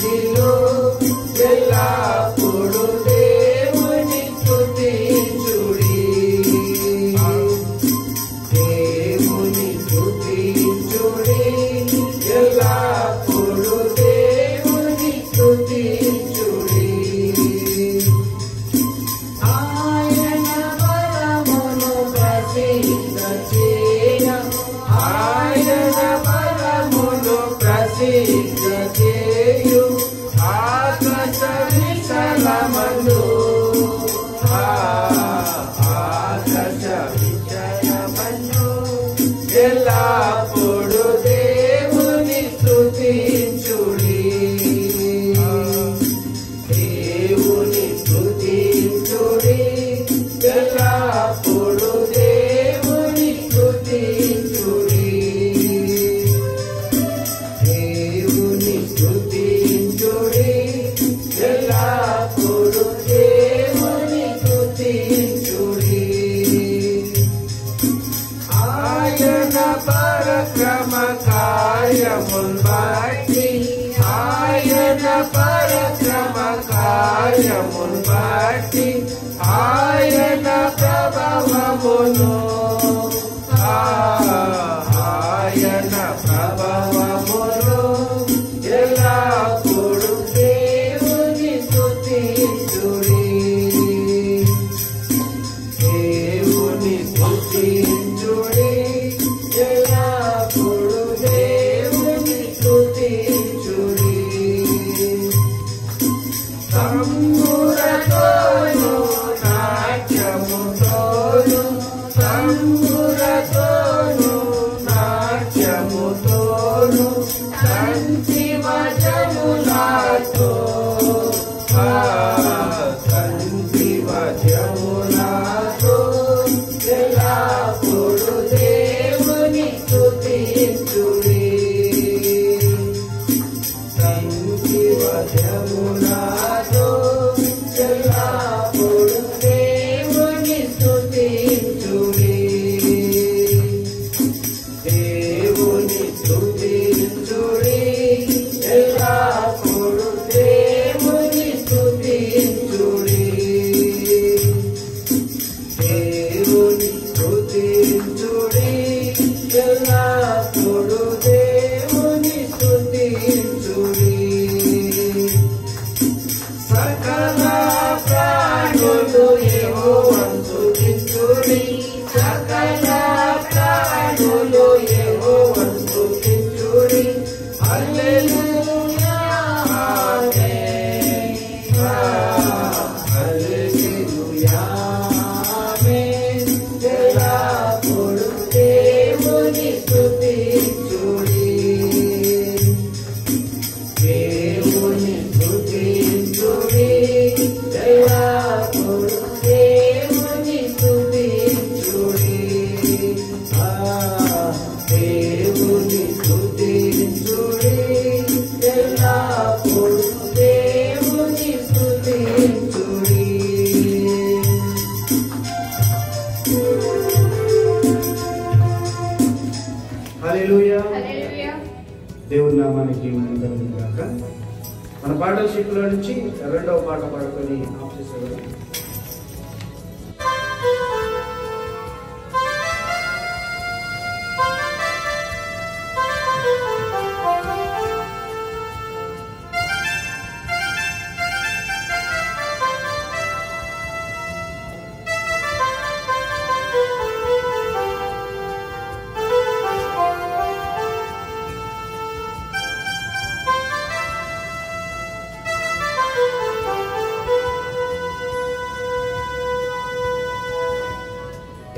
సన్నిధిలో ఎల్లప్పుడూ దేవుని స్తుతించుడి. దేవుని స్తుతించుడి, ఎల్లప్పుడూ దేవుని స్తుతించుడి. ఆయన బలమును ప్రసిద్ధ చేయ, ఆయన బలమును ప్రసిద్ధ చేయు ఆకాశ విశాలమందు, ఆకాశ విశాలమందు ఎల్లప్పుడూ దేవుని స్తుతించుడి. దేవుని స్తుతించుడి, ఎల్లప్పుడూ దేవుని స్తుతించుడి. దేవుని స్తుతించుడి, ఎల్లప్పుడూ దేవుని స్తుతించుడి. ఆయన పరక్రమ కార్యమున్ బట్టి, ఆయన పరక్రమ కార్యమున్ బట్టి, ఆయన ప్రభావమును, ఆయన ప్రభావమును ఎల్లప్పుడూ దేవుని స్తుతించుడి. దేవుని స్తుతించుడి, ఎల్లప్పుడూ దేవుని స్తుతించుడి. తంబురతోను నాట్యముతోను, తంబురతోను నాట్యముతోను తంతి వజములతో, తంతి వజములతో ఎల్లప్పుడూ దేవుని స్తుతించుడి. తంతి వజములతో ఎల్లప్పుడూ దేవుని స్తుతించుడి. దేవుని స్తుతించుడి, ఎల్లప్పుడూ దేవుని స్తుతించుడి. దేవుని స్తుతించుడి, ఎల్లప్పుడూ దేవుని స్తుతించుడి. సకల ప్రాణులు యెహోవాను స్తుతించుడి, సకల ప్రాణులు యెహోవాను స్తుతించుడి. హల్లెలూయా ఆమేన్, హల్లెలూయా ఆమేన్. ఎల్లప్పుడూ దేవుని స్తుతించుడి. దేవుని స్తుతించుడి, ఎల్లప్పుడూ దేవుని స్తుతించుడి. దేవుని స్తుతించుడి, ఎల్లప్పుడూ దేవుని స్తుతించుడి. హల్లెలూయా. దేవుని నామానికి మహిమ కలుగును గాక. మన పాటల షీట్లో నుంచి రెండవ పాట పాడుకొని ఆఫీసర్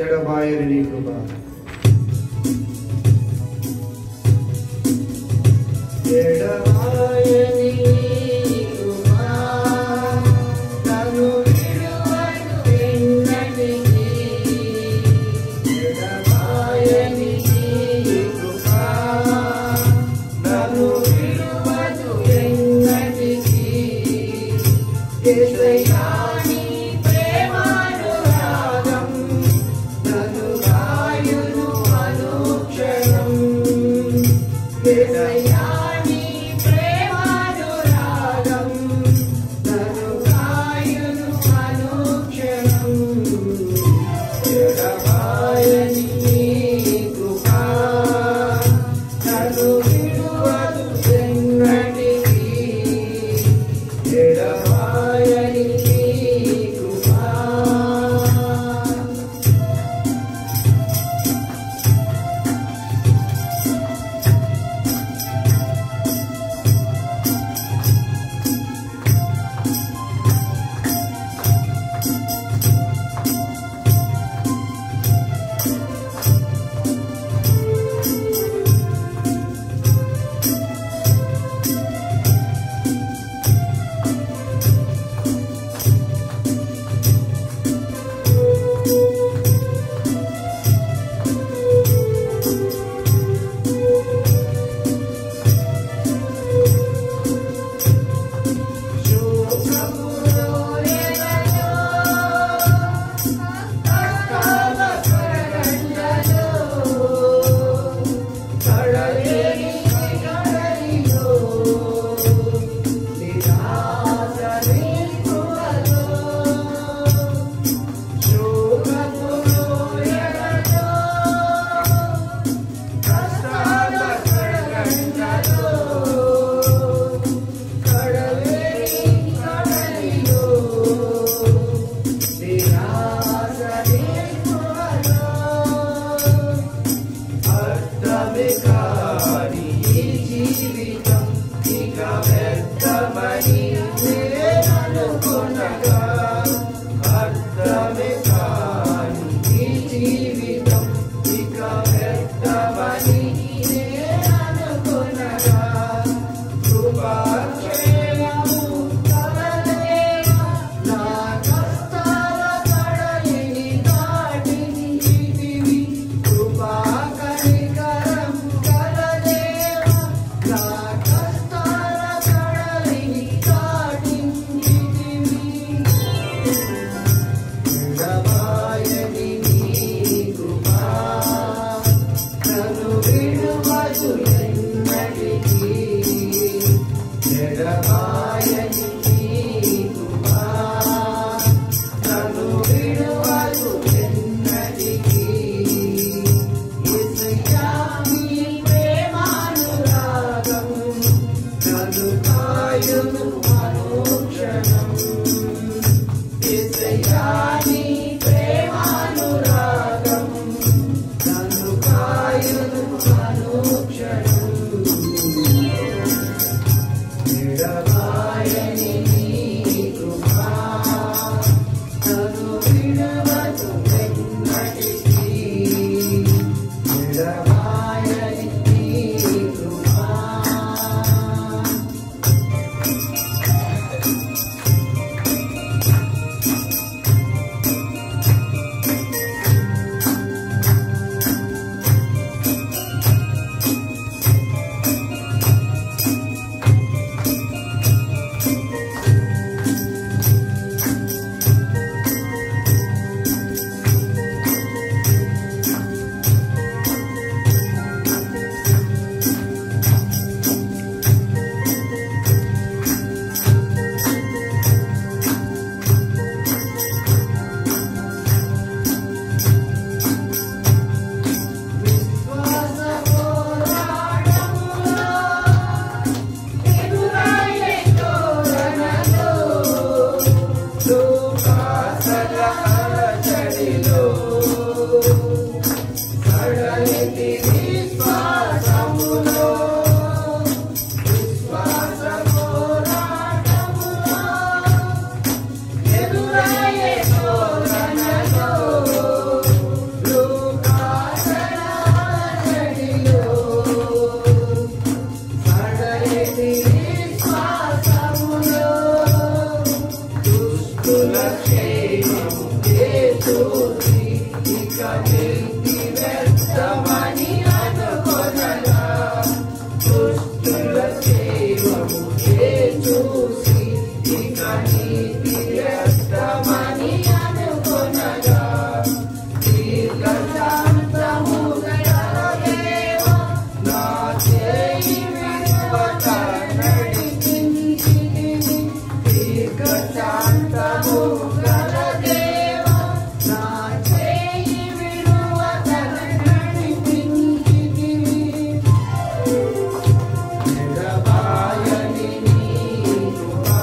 ఎడబాయని నీ కృప, ఎడబాయని నీ కృప నన్ను విడువదు ఎన్నటికీ. ఎడబాయని నీ కృప నన్ను విడువదు ఎన్నటికీ. యేసయ్యా నీ ప్రేమానురాగం నన్ను గాయును అనుక్షణం. యేసయ్యా నీ ప్రేమానురాగం వ్యర్థమని నేననుకొనగా అర్థమే కాని ఈ జీవితం ఇక వ్యర్థమని నేననుకొనగా కృపాక్షేమము కలదేవా నా కష్టాల కడలిని దాటించితివి కృపా కనికరం కలదేవా నా కష్టాల కడలిని దాటించితివి ఎడబాయని నీ కృపా నన్ను విడువదు ఎన్నటికీ ఎడబాయని నీ కృపా నన్ను విడువదు ఎన్నటికీ యేసయ్యా నీ ప్రేమానురాగం నన్ను కాయును అనుక్షణం యేసయ్యా నీ ప్రేమానురాగం నన్ను కాయును అనుక్షణం ఎడబాయని నీ కృపా నన్ను విడువదు ఎన్నటికీ ఎడబాయని నీ కృపా విశ్వాస పోరాటములో ఎదురయ్యే తోరణలో లోకాసల అలజడిలో సడలితి విశ్వాసములో విశ్వాస పోరాటములో ఎదురయ్యే తోరణలో లోకాసల అలజడిలో సడలితి విశ్వాసములో దుష్టుల క్షేమము చూసి ఇక నిలిపి వ్యర్థమని అనుకొనగా దుష్టుల క్షేమము చూసి ఇక నిలిపి వ్యర్థమని అనుకొనగా దీర్ఘశాంతము గలదేవా నా చేయి విడువక నడిపించితివి దీర్ఘశాంతము గలదేవా నా చేయి విడువక నడిపించితివి ఎడబాయని నీ కృపా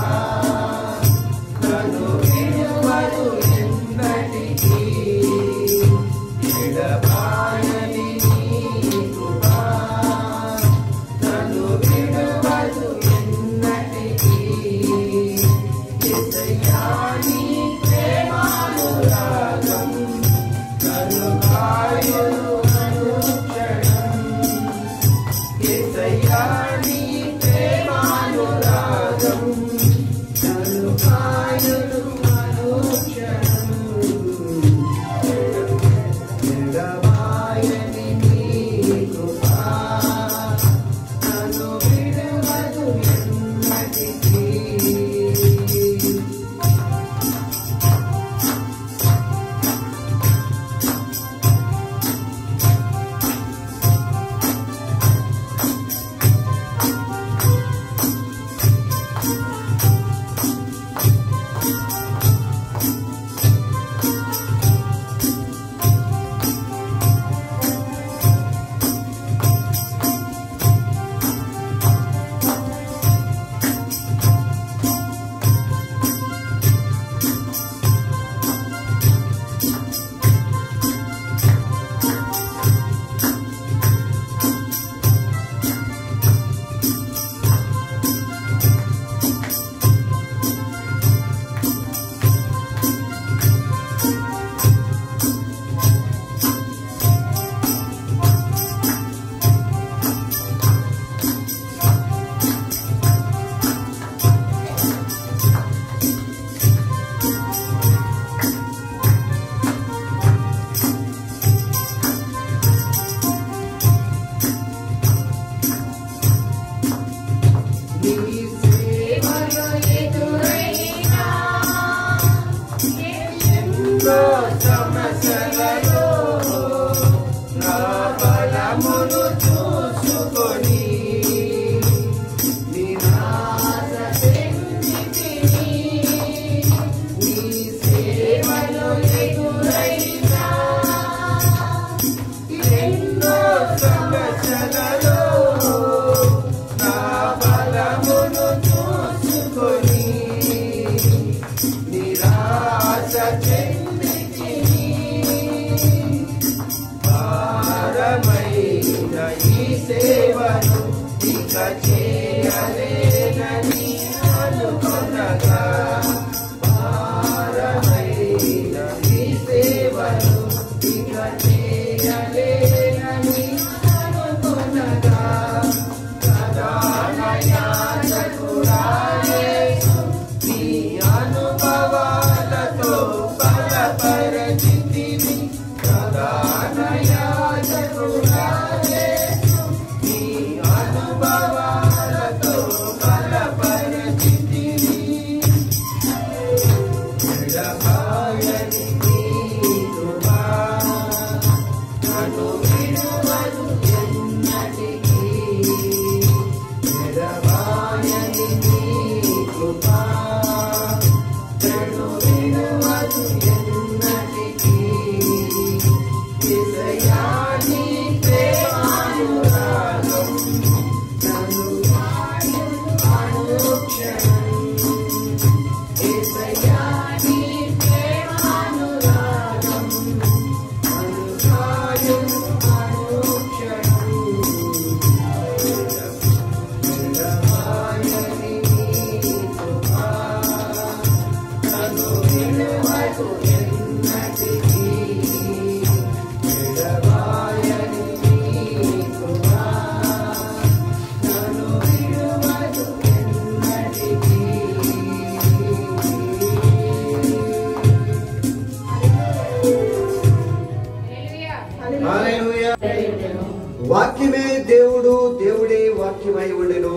వాక్యమే దేవుడు, దేవుడే వాక్యమై ఉండెను.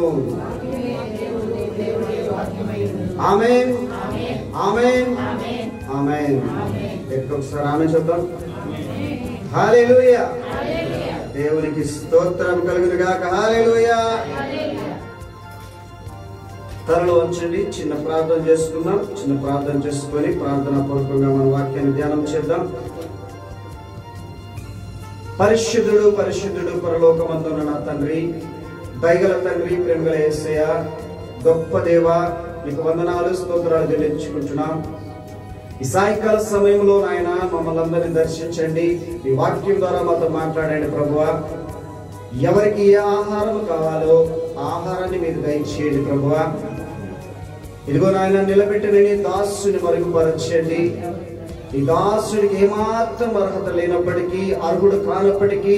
ఆమేన్, ఆమేన్, ఆమేన్. ఒకసారి ఆమేన్ చెప్తాం. హల్లెలూయా. దేవునికి స్తోత్రం కలుగును గాక. హల్లెలూయా. తలలో ఉంచండి, చిన్న ప్రార్థన చేసుకుందాం. చిన్న ప్రార్థన చేసుకొని ప్రార్థనా పూర్వకంగా మన వాక్యాన్ని ధ్యానం చేద్దాం. పరిశుద్ధుడు, పరిశుద్ధుడు, పరలోకమందున్న నా తండ్రి, దయగల తండ్రి, ప్రేమగల యేసయ్య, గొప్ప దేవ, మీకు వందనాలు, స్తోత్రాలు చెల్లించుకుంటున్నాం. ఈ సాయంకాల సమయంలో నాయన మమ్మల్ని అందరినీ దర్శించండి. ఈ వాక్యం ద్వారా మాతో మాట్లాడండి ప్రభువా. ఎవరికి ఏ ఆహారం కావాలో ఆహారాన్ని మీరు దయచేయండి ప్రభువా. ఇదిగో నాయన నిలబెట్టిన నీ దాసుని మరుగుపరచండి. ఈ దాసుడికి ఏమాత్రం అర్హత లేనప్పటికీ, అర్హుడు కానప్పటికీ,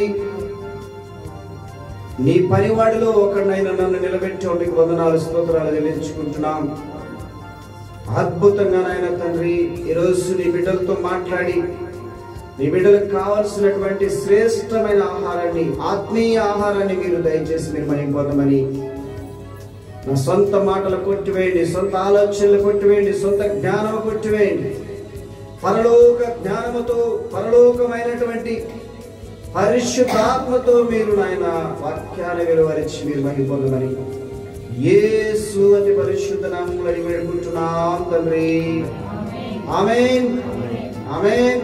నీ పనివాడిలో ఒకరినైనా నన్ను నిలబెట్టి మీకు వందనాలు, స్తోత్రాలు చెల్లించుకుంటున్నాం. అద్భుతంగా నాయన తండ్రి, ఈరోజు నీ బిడ్డలతో మాట్లాడి నీ బిడ్డలకు కావాల్సినటువంటి శ్రేష్టమైన ఆహారాన్ని, ఆత్మీయ ఆహారాన్ని మీరు దయచేసి మీరు మహింపొందమని, నా సొంత మాటలు కొట్టివేయండి, సొంత ఆలోచనలు కొట్టివేయండి, సొంత జ్ఞానం కొట్టివేయండి. పరలోక జ్ఞానముతో, పరలోకమైనటువంటి పరిశుద్ధాత్మతో మీరు నాయన వాక్యాన్ని వెలువరించి మీరు మహింపొందమని యేసు అతి పరిశుద్ధ నామములో వేడుకుంటున్నాం తండ్రి. ఆమేన్, ఆమేన్.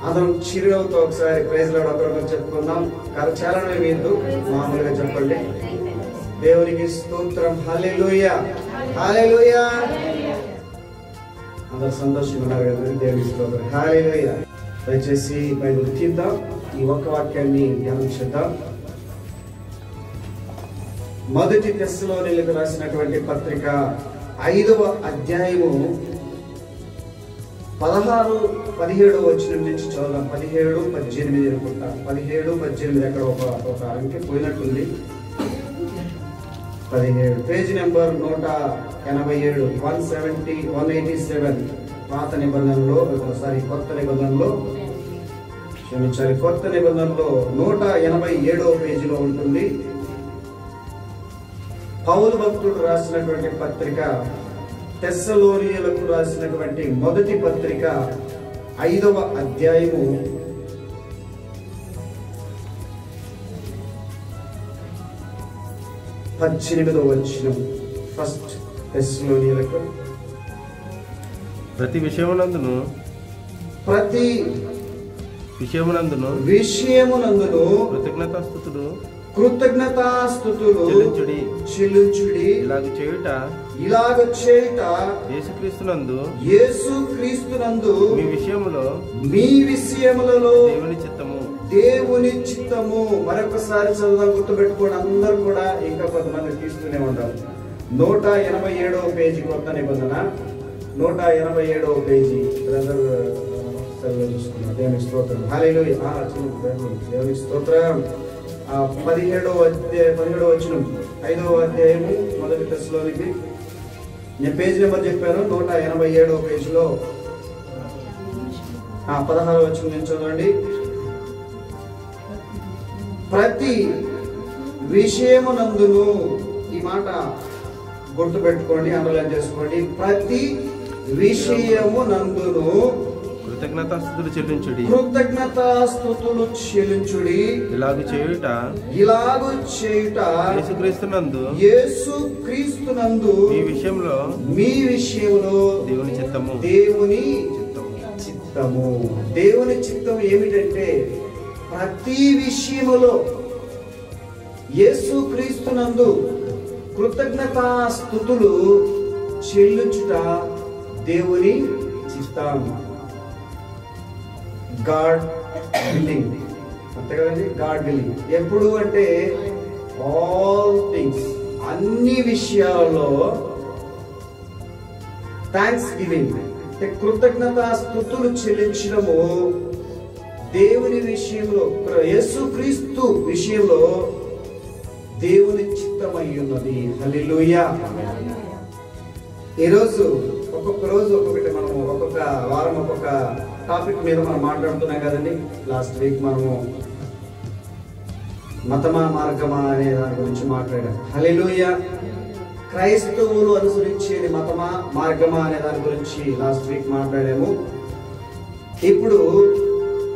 అందరం చిరునవ్వుతో ఒకసారి ప్రైజ్ లార్డ్ ఒకరికొకరు చెప్పుకుందాం. కరచాలనే మీరు మామూలుగా చెప్పండి. దేవునికి స్తోత్రం. హల్లెలూయా, హల్లెలూయా. అందరు సంతోషంగా ఉన్నారు కదా? దేవునికి స్తోత్రం. హల్లెలూయా. దయచేసి బైబిల్ తీద్దాం, ఈ ఒక్క వాక్యాన్ని ధ్యానం చేద్దాం. మొదటి తెస్సలోనీయులకు రాసినటువంటి పత్రిక 5వ అధ్యాయము 16-17 వచనం నుంచి చదువుదాం. 17-18 అనుకుంటా. 17-18 అక్కడ ఒక అంకె పోయినట్టుంది. 17 పేజీ నెంబర్ 187, 187 పాత నిబంధనలో, ఒకసారి కొత్త నిబంధనలో, క్షమించాలి, కొత్త నిబంధనలో 187వ పేజీలో ఉంటుంది. పౌలు భక్తుడు రాసినటువంటి పత్రిక తెస్సలోనియులకు రాసినటువంటి మొదటి పత్రిక 5వ అధ్యాయము 18వ వచనం. ఫస్ట్ తెస్సలోనియులకు ప్రతి విషయమునందును కృతజ్ఞతాస్తుతులు చెల్లించుడి. ఇలాగ చేయుట యేసుక్రీస్తునందు మీ విషయములలో దేవుని చిత్తము. మరొకసారి చదువు గుర్తుపెట్టుకోండి అందరూ కూడా. ఇంకా కొంతమంది తీస్తూనే ఉంటారు. 187వ పేజీ కొత్త నిబంధన, 187వ పేజీ చూసుకున్నాం. దేవునికి స్తోత్రం. హల్లెలూయా. దేవునికి స్తోత్రం. 17వ వచనం 5వ అధ్యాయము మొదటి తెస్సలోనికీ. నేను పేజీ నెంబర్ చెప్పాను. 187వ పేజీలో 16వ వచనం నుంచి చదవండి. ప్రతి విషయమునందును, ఈ మాట గుర్తుపెట్టుకోండి, అండర్లైన్ చేసుకోండి. ప్రతి విషయమునందును కృతజ్ఞతాస్తుతులు చెల్లించుడి. ఇలాగు చేయుట యేసుక్రీస్తునందు మీ విషయంలో దేవుని చిత్తము. దేవుని చిత్తం ఏమిటంటే ప్రతి విషయములో యేసుక్రీస్తునందు కృతజ్ఞతాస్తుతులు చెల్లించుట దేవుని చిత్తం. గాడ్ విల్లింగ్, అంతే కదండి. గాడ్ విల్లింగ్ ఎప్పుడు అంటే ఆల్ థింగ్స్, అన్ని విషయాలలో థ్యాంక్స్ గివింగ్ అంటే కృతజ్ఞతాస్తుతులు చెల్లించడము దేవుని విషయంలో, యేసుక్రీస్తు విషయంలో దేవుని చిత్తమై ఉన్నది. హల్లెలూయా. ఈరోజు ఒక్కొక్క రోజు ఒక్కొక్కటి, మనము ఒక్కొక్క వారం ఒక్కొక్క టాపిక్ మీద మనం మాట్లాడుతున్నాం కదండి. లాస్ట్ వీక్ మనము మతమా మార్గమా అనే దాని గురించి మాట్లాడాం. హల్లెలూయా. క్రైస్తవులు అనుసరించేది మతమా మార్గమా అనే దాని గురించి లాస్ట్ వీక్ మాట్లాడాము. ఇప్పుడు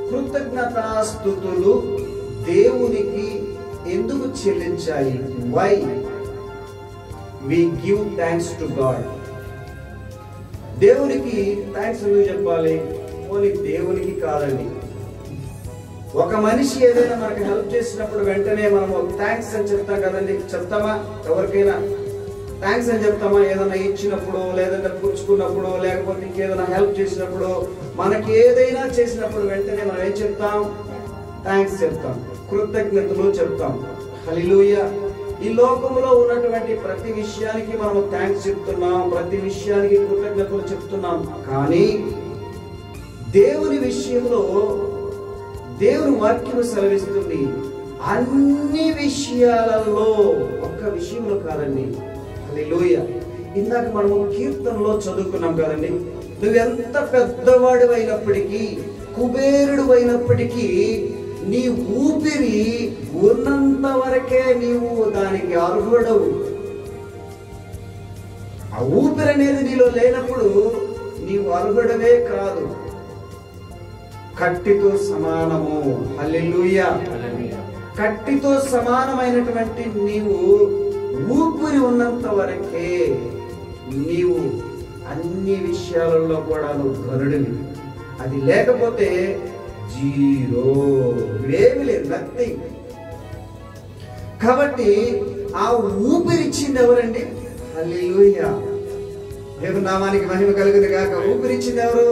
కృతజ్ఞతాస్తుతులు దేవునికి ఎందుకు చెల్లించాలి? Why we give thanks to God. దేవునికి థ్యాంక్స్ ఎందుకు చెప్పాలి? ఓన్లీ దేవునికి కాదండి. ఒక మనిషి ఏదైనా మనకు హెల్ప్ చేసినప్పుడు వెంటనే మనము థ్యాంక్స్ అని చెప్తాం కదండి. చెప్తామా? ఎవరికైనా థ్యాంక్స్ అని చెప్తామా? ఏదైనా ఇచ్చినప్పుడు, లేదంటే పుచ్చుకున్నప్పుడు, లేకపోతే ఇంకేదైనా హెల్ప్ చేసినప్పుడు, మనకి ఏదైనా చేసినప్పుడు వెంటనే మనం ఏం చెప్తాం? థ్యాంక్స్ చెప్తాం, కృతజ్ఞతలు చెప్తాం. హల్లెలూయా. ఈ లోకంలో ఉన్నటువంటి ప్రతి విషయానికి మనం థ్యాంక్స్ చెప్తున్నాం, ప్రతి విషయానికి కృతజ్ఞతలు చెప్తున్నాం. కానీ దేవుని విషయంలో దేవుని వాక్యం సెలవిస్తుంది, అన్ని విషయాలలో, ఒక్క విషయంలో కాదండి. హల్లెలూయా. ఇందాక మనము కీర్తనలో చదువుకున్నాం కదండి. నువ్వెంత పెద్దవాడు అయినప్పటికీ, కుబేరుడు అయినప్పటికీ, నీ ఊపిరి ఉన్నంత వరకే నీవు దానికి అర్హుడవు. ఆ ఊపిరి అనేది నీలో లేనప్పుడు నీవు అర్హుడవే కాదు, కట్టితో సమానము. హల్లెలూయా. కట్టితో సమానమైనటువంటి నీవు ఊపిరి ఉన్నంత వరకే నీవు అన్ని విషయాలలో కూడా నువ్వు ఘనుడివి. అది లేకపోతే జీరో, ఏమి లేదు, నథింగ్. కాబట్టి ఆ ఊపిరిచ్చింది ఎవరండి? హల్లెలూయా. దేవుని నామానికి మహిమ కలుగును గాక. ఊపిరిచ్చింది ఎవరు?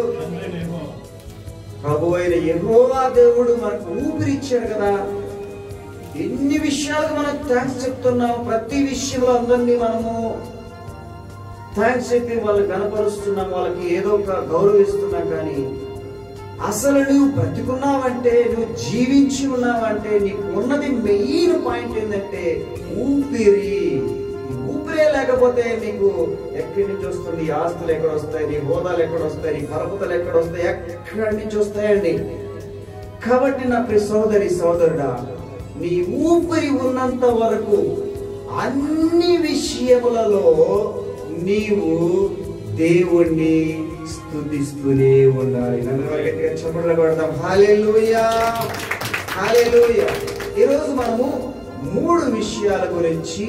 ప్రభు అయిన యెహోవా దేవుడు మనకు ఊపిరిచ్చాడు కదా. ఎన్ని విషయాలకు మనం థ్యాంక్స్ చెప్తున్నాం. ప్రతి విషయంలో అందరినీ మనము థ్యాంక్స్ చెప్పి వాళ్ళకి కనపరుస్తున్నాం, వాళ్ళకి ఏదో ఒక గౌరవిస్తున్నాం. కానీ అసలు నువ్వు బ్రతికున్నావంటే, నువ్వు జీవించి ఉన్నావంటే, నీకు ఉన్నది మెయిన్ పాయింట్ ఏంటంటే ఊపిరి. ఊపిరే లేకపోతే నీకు ఎక్కడి నుంచి వస్తుంది? ఆస్తులు ఎక్కడ వస్తాయి? నీ హోదాలు ఎక్కడ వస్తాయి? నీ పరపతలు ఎక్కడ వస్తాయి? ఎక్కడి నుంచి వస్తాయండి? కాబట్టి నా ప్రియ సోదరి సోదరుడా, నీ ఊపిరి ఉన్నంత వరకు అన్ని విషయములలో నీవు దేవుణ్ణి స్తుతిస్తూనే ఉండాలి. గట్టిగా చప్పట్లు కొడదాం. హల్లెలూయా, హల్లెలూయా. ఈరోజు మనము 3 విషయాల గురించి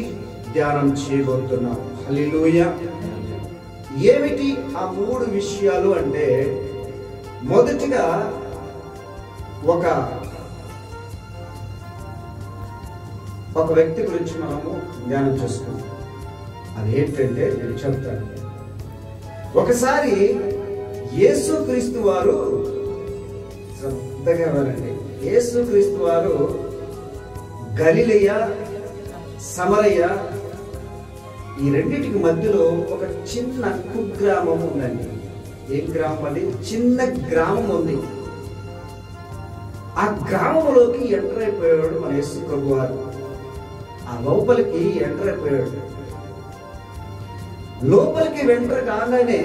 ధ్యానం చేయబోతున్నాం. హల్లెలూయా. ఏమిటి ఆ 3 విషయాలు అంటే, మొదటిగా ఒక వ్యక్తి గురించి మనము ధ్యానం చేసుకుంటాం. అదేంటంటే నేను చెప్తాను. ఒకసారి యేసుక్రీస్తు వారు, యేసుక్రీస్తు వారు గలిలయ, సమరయ ఈ రెండింటికి మధ్యలో ఒక చిన్న కుగ్రామం ఉందండి. ఏం గ్రామం అది? చిన్న గ్రామం ఉంది. ఆ గ్రామంలోకి ఎంటర్ అయిపోయాడు మన యేసు ప్రభు వారు. ఆ లోపలికి ఎంటర్ అయిపోయాడు. లోపలికి ఎంటర్ కాగానే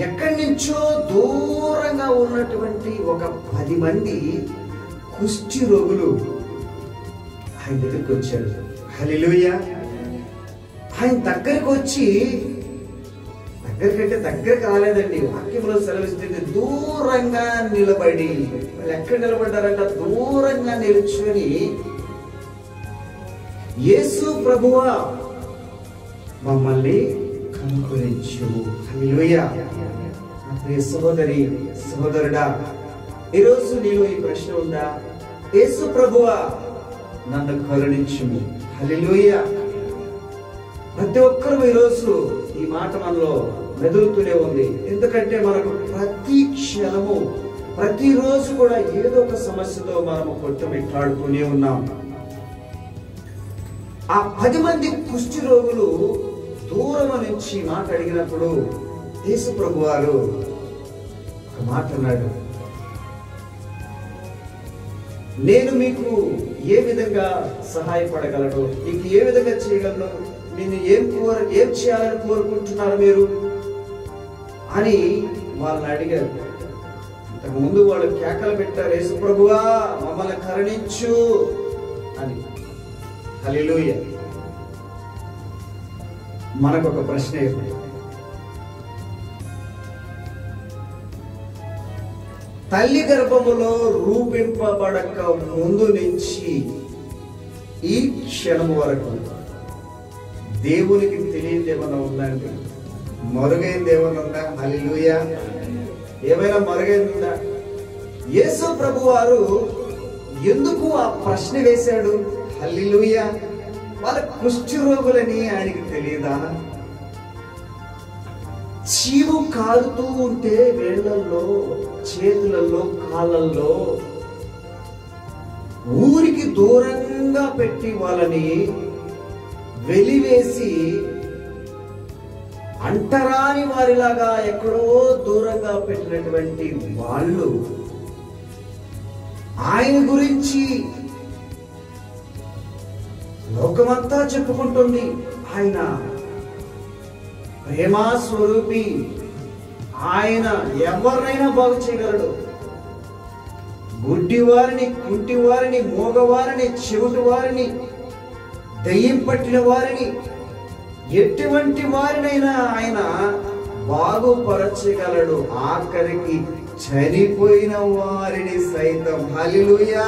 ఎక్కడి నుంచో దూరంగా ఉన్నటువంటి ఒక 10 మంది కుష్టి రోగులు ఆయన దగ్గరికి వచ్చారు. హల్లెలూయా. ఆయన దగ్గరికి వచ్చి, దగ్గరికి రాలేదండి, వాక్యంలో సెలవిస్తుంది, దూరంగా నిలబడి, వాళ్ళు ఎక్కడ నిలబడ్డారంట? దూరంగా నిలుచుని, యేసు ప్రభువా మమ్మల్ని కనుకరించు. హల్లెలూయా. నా ప్రియ సహోదరి, సహోదరుడా, ఈరోజు నీలో ఈ ప్రశ్న ఉందా? యేసు ప్రభువా నన్ను కరుణించుము. హల్లెలూయా. ప్రతి ఒక్కరూ ఈరోజు ఈ మాట మనలో మెదులుతూనే ఉంది. ఎందుకంటే మనకు ప్రతి క్షణము, ప్రతిరోజు కూడా ఏదో ఒక సమస్యతో మనము కొట్టుమిట్టాడుతూనే ఉన్నాం. ఆ 10 మంది కుష్టి రోగులు దూరం నుంచి మాట అడిగినప్పుడు యేసు ప్రభు వారు ఒక మాట అన్నాడు. నేను మీకు ఏ విధంగా సహాయపడగలను, నీకు ఏ విధంగా చేయగలను, నేను ఏం చేయాలని కోరుకుంటున్నారు మీరు అని వాళ్ళని అడిగారు. ఇంతకు ముందు వాళ్ళు కేకలు పెట్టారు, యేసు ప్రభువా మమ్మల్ని కరుణించు అని. హల్లెలూయా. మనకు ఒక ప్రశ్న ఏమిటి? తల్లి గర్భములో రూపింపబడక ముందు నుంచి ఈ క్షణము వరకు దేవునికి తెలియదు ఏమైనా ఉందండి? మరుగైంది ఏమైనా ఉందా? హల్లెలూయా. ఏమైనా మరుగైంది ఉందా? యేసు ప్రభు వారు ఎందుకు ఆ ప్రశ్న వేశాడు? హల్లెలూయా. వాళ్ళ కుష్టి రోగులని ఆయనకి తెలియదా? చీము కాలుతూ ఉంటే వేళ్లల్లో, చేతులలో, కాళ్ళల్లో ఊరికి దూరంగా పెట్టి వాళ్ళని వెలివేసి అంటరాని వారిలాగా ఎక్కడో దూరంగా పెట్టినటువంటి వాళ్ళు ఆయన గురించి లోకమంతా చెప్పుకుంటుంది. ఆయన ప్రేమా స్వరూపి, ఆయన ఎవరినైనా బాగు చేయగలడు. గుడ్డి వారిని, కుంటి వారిని, మోగవారిని, చెవిటి వారిని, దయ్యం పట్టిన వారిని, ఎటువంటి వారినైనా ఆయన బాగుపరచగలడు. ఆఖరికి చనిపోయిన వారిని సైతం. హల్లెలూయా.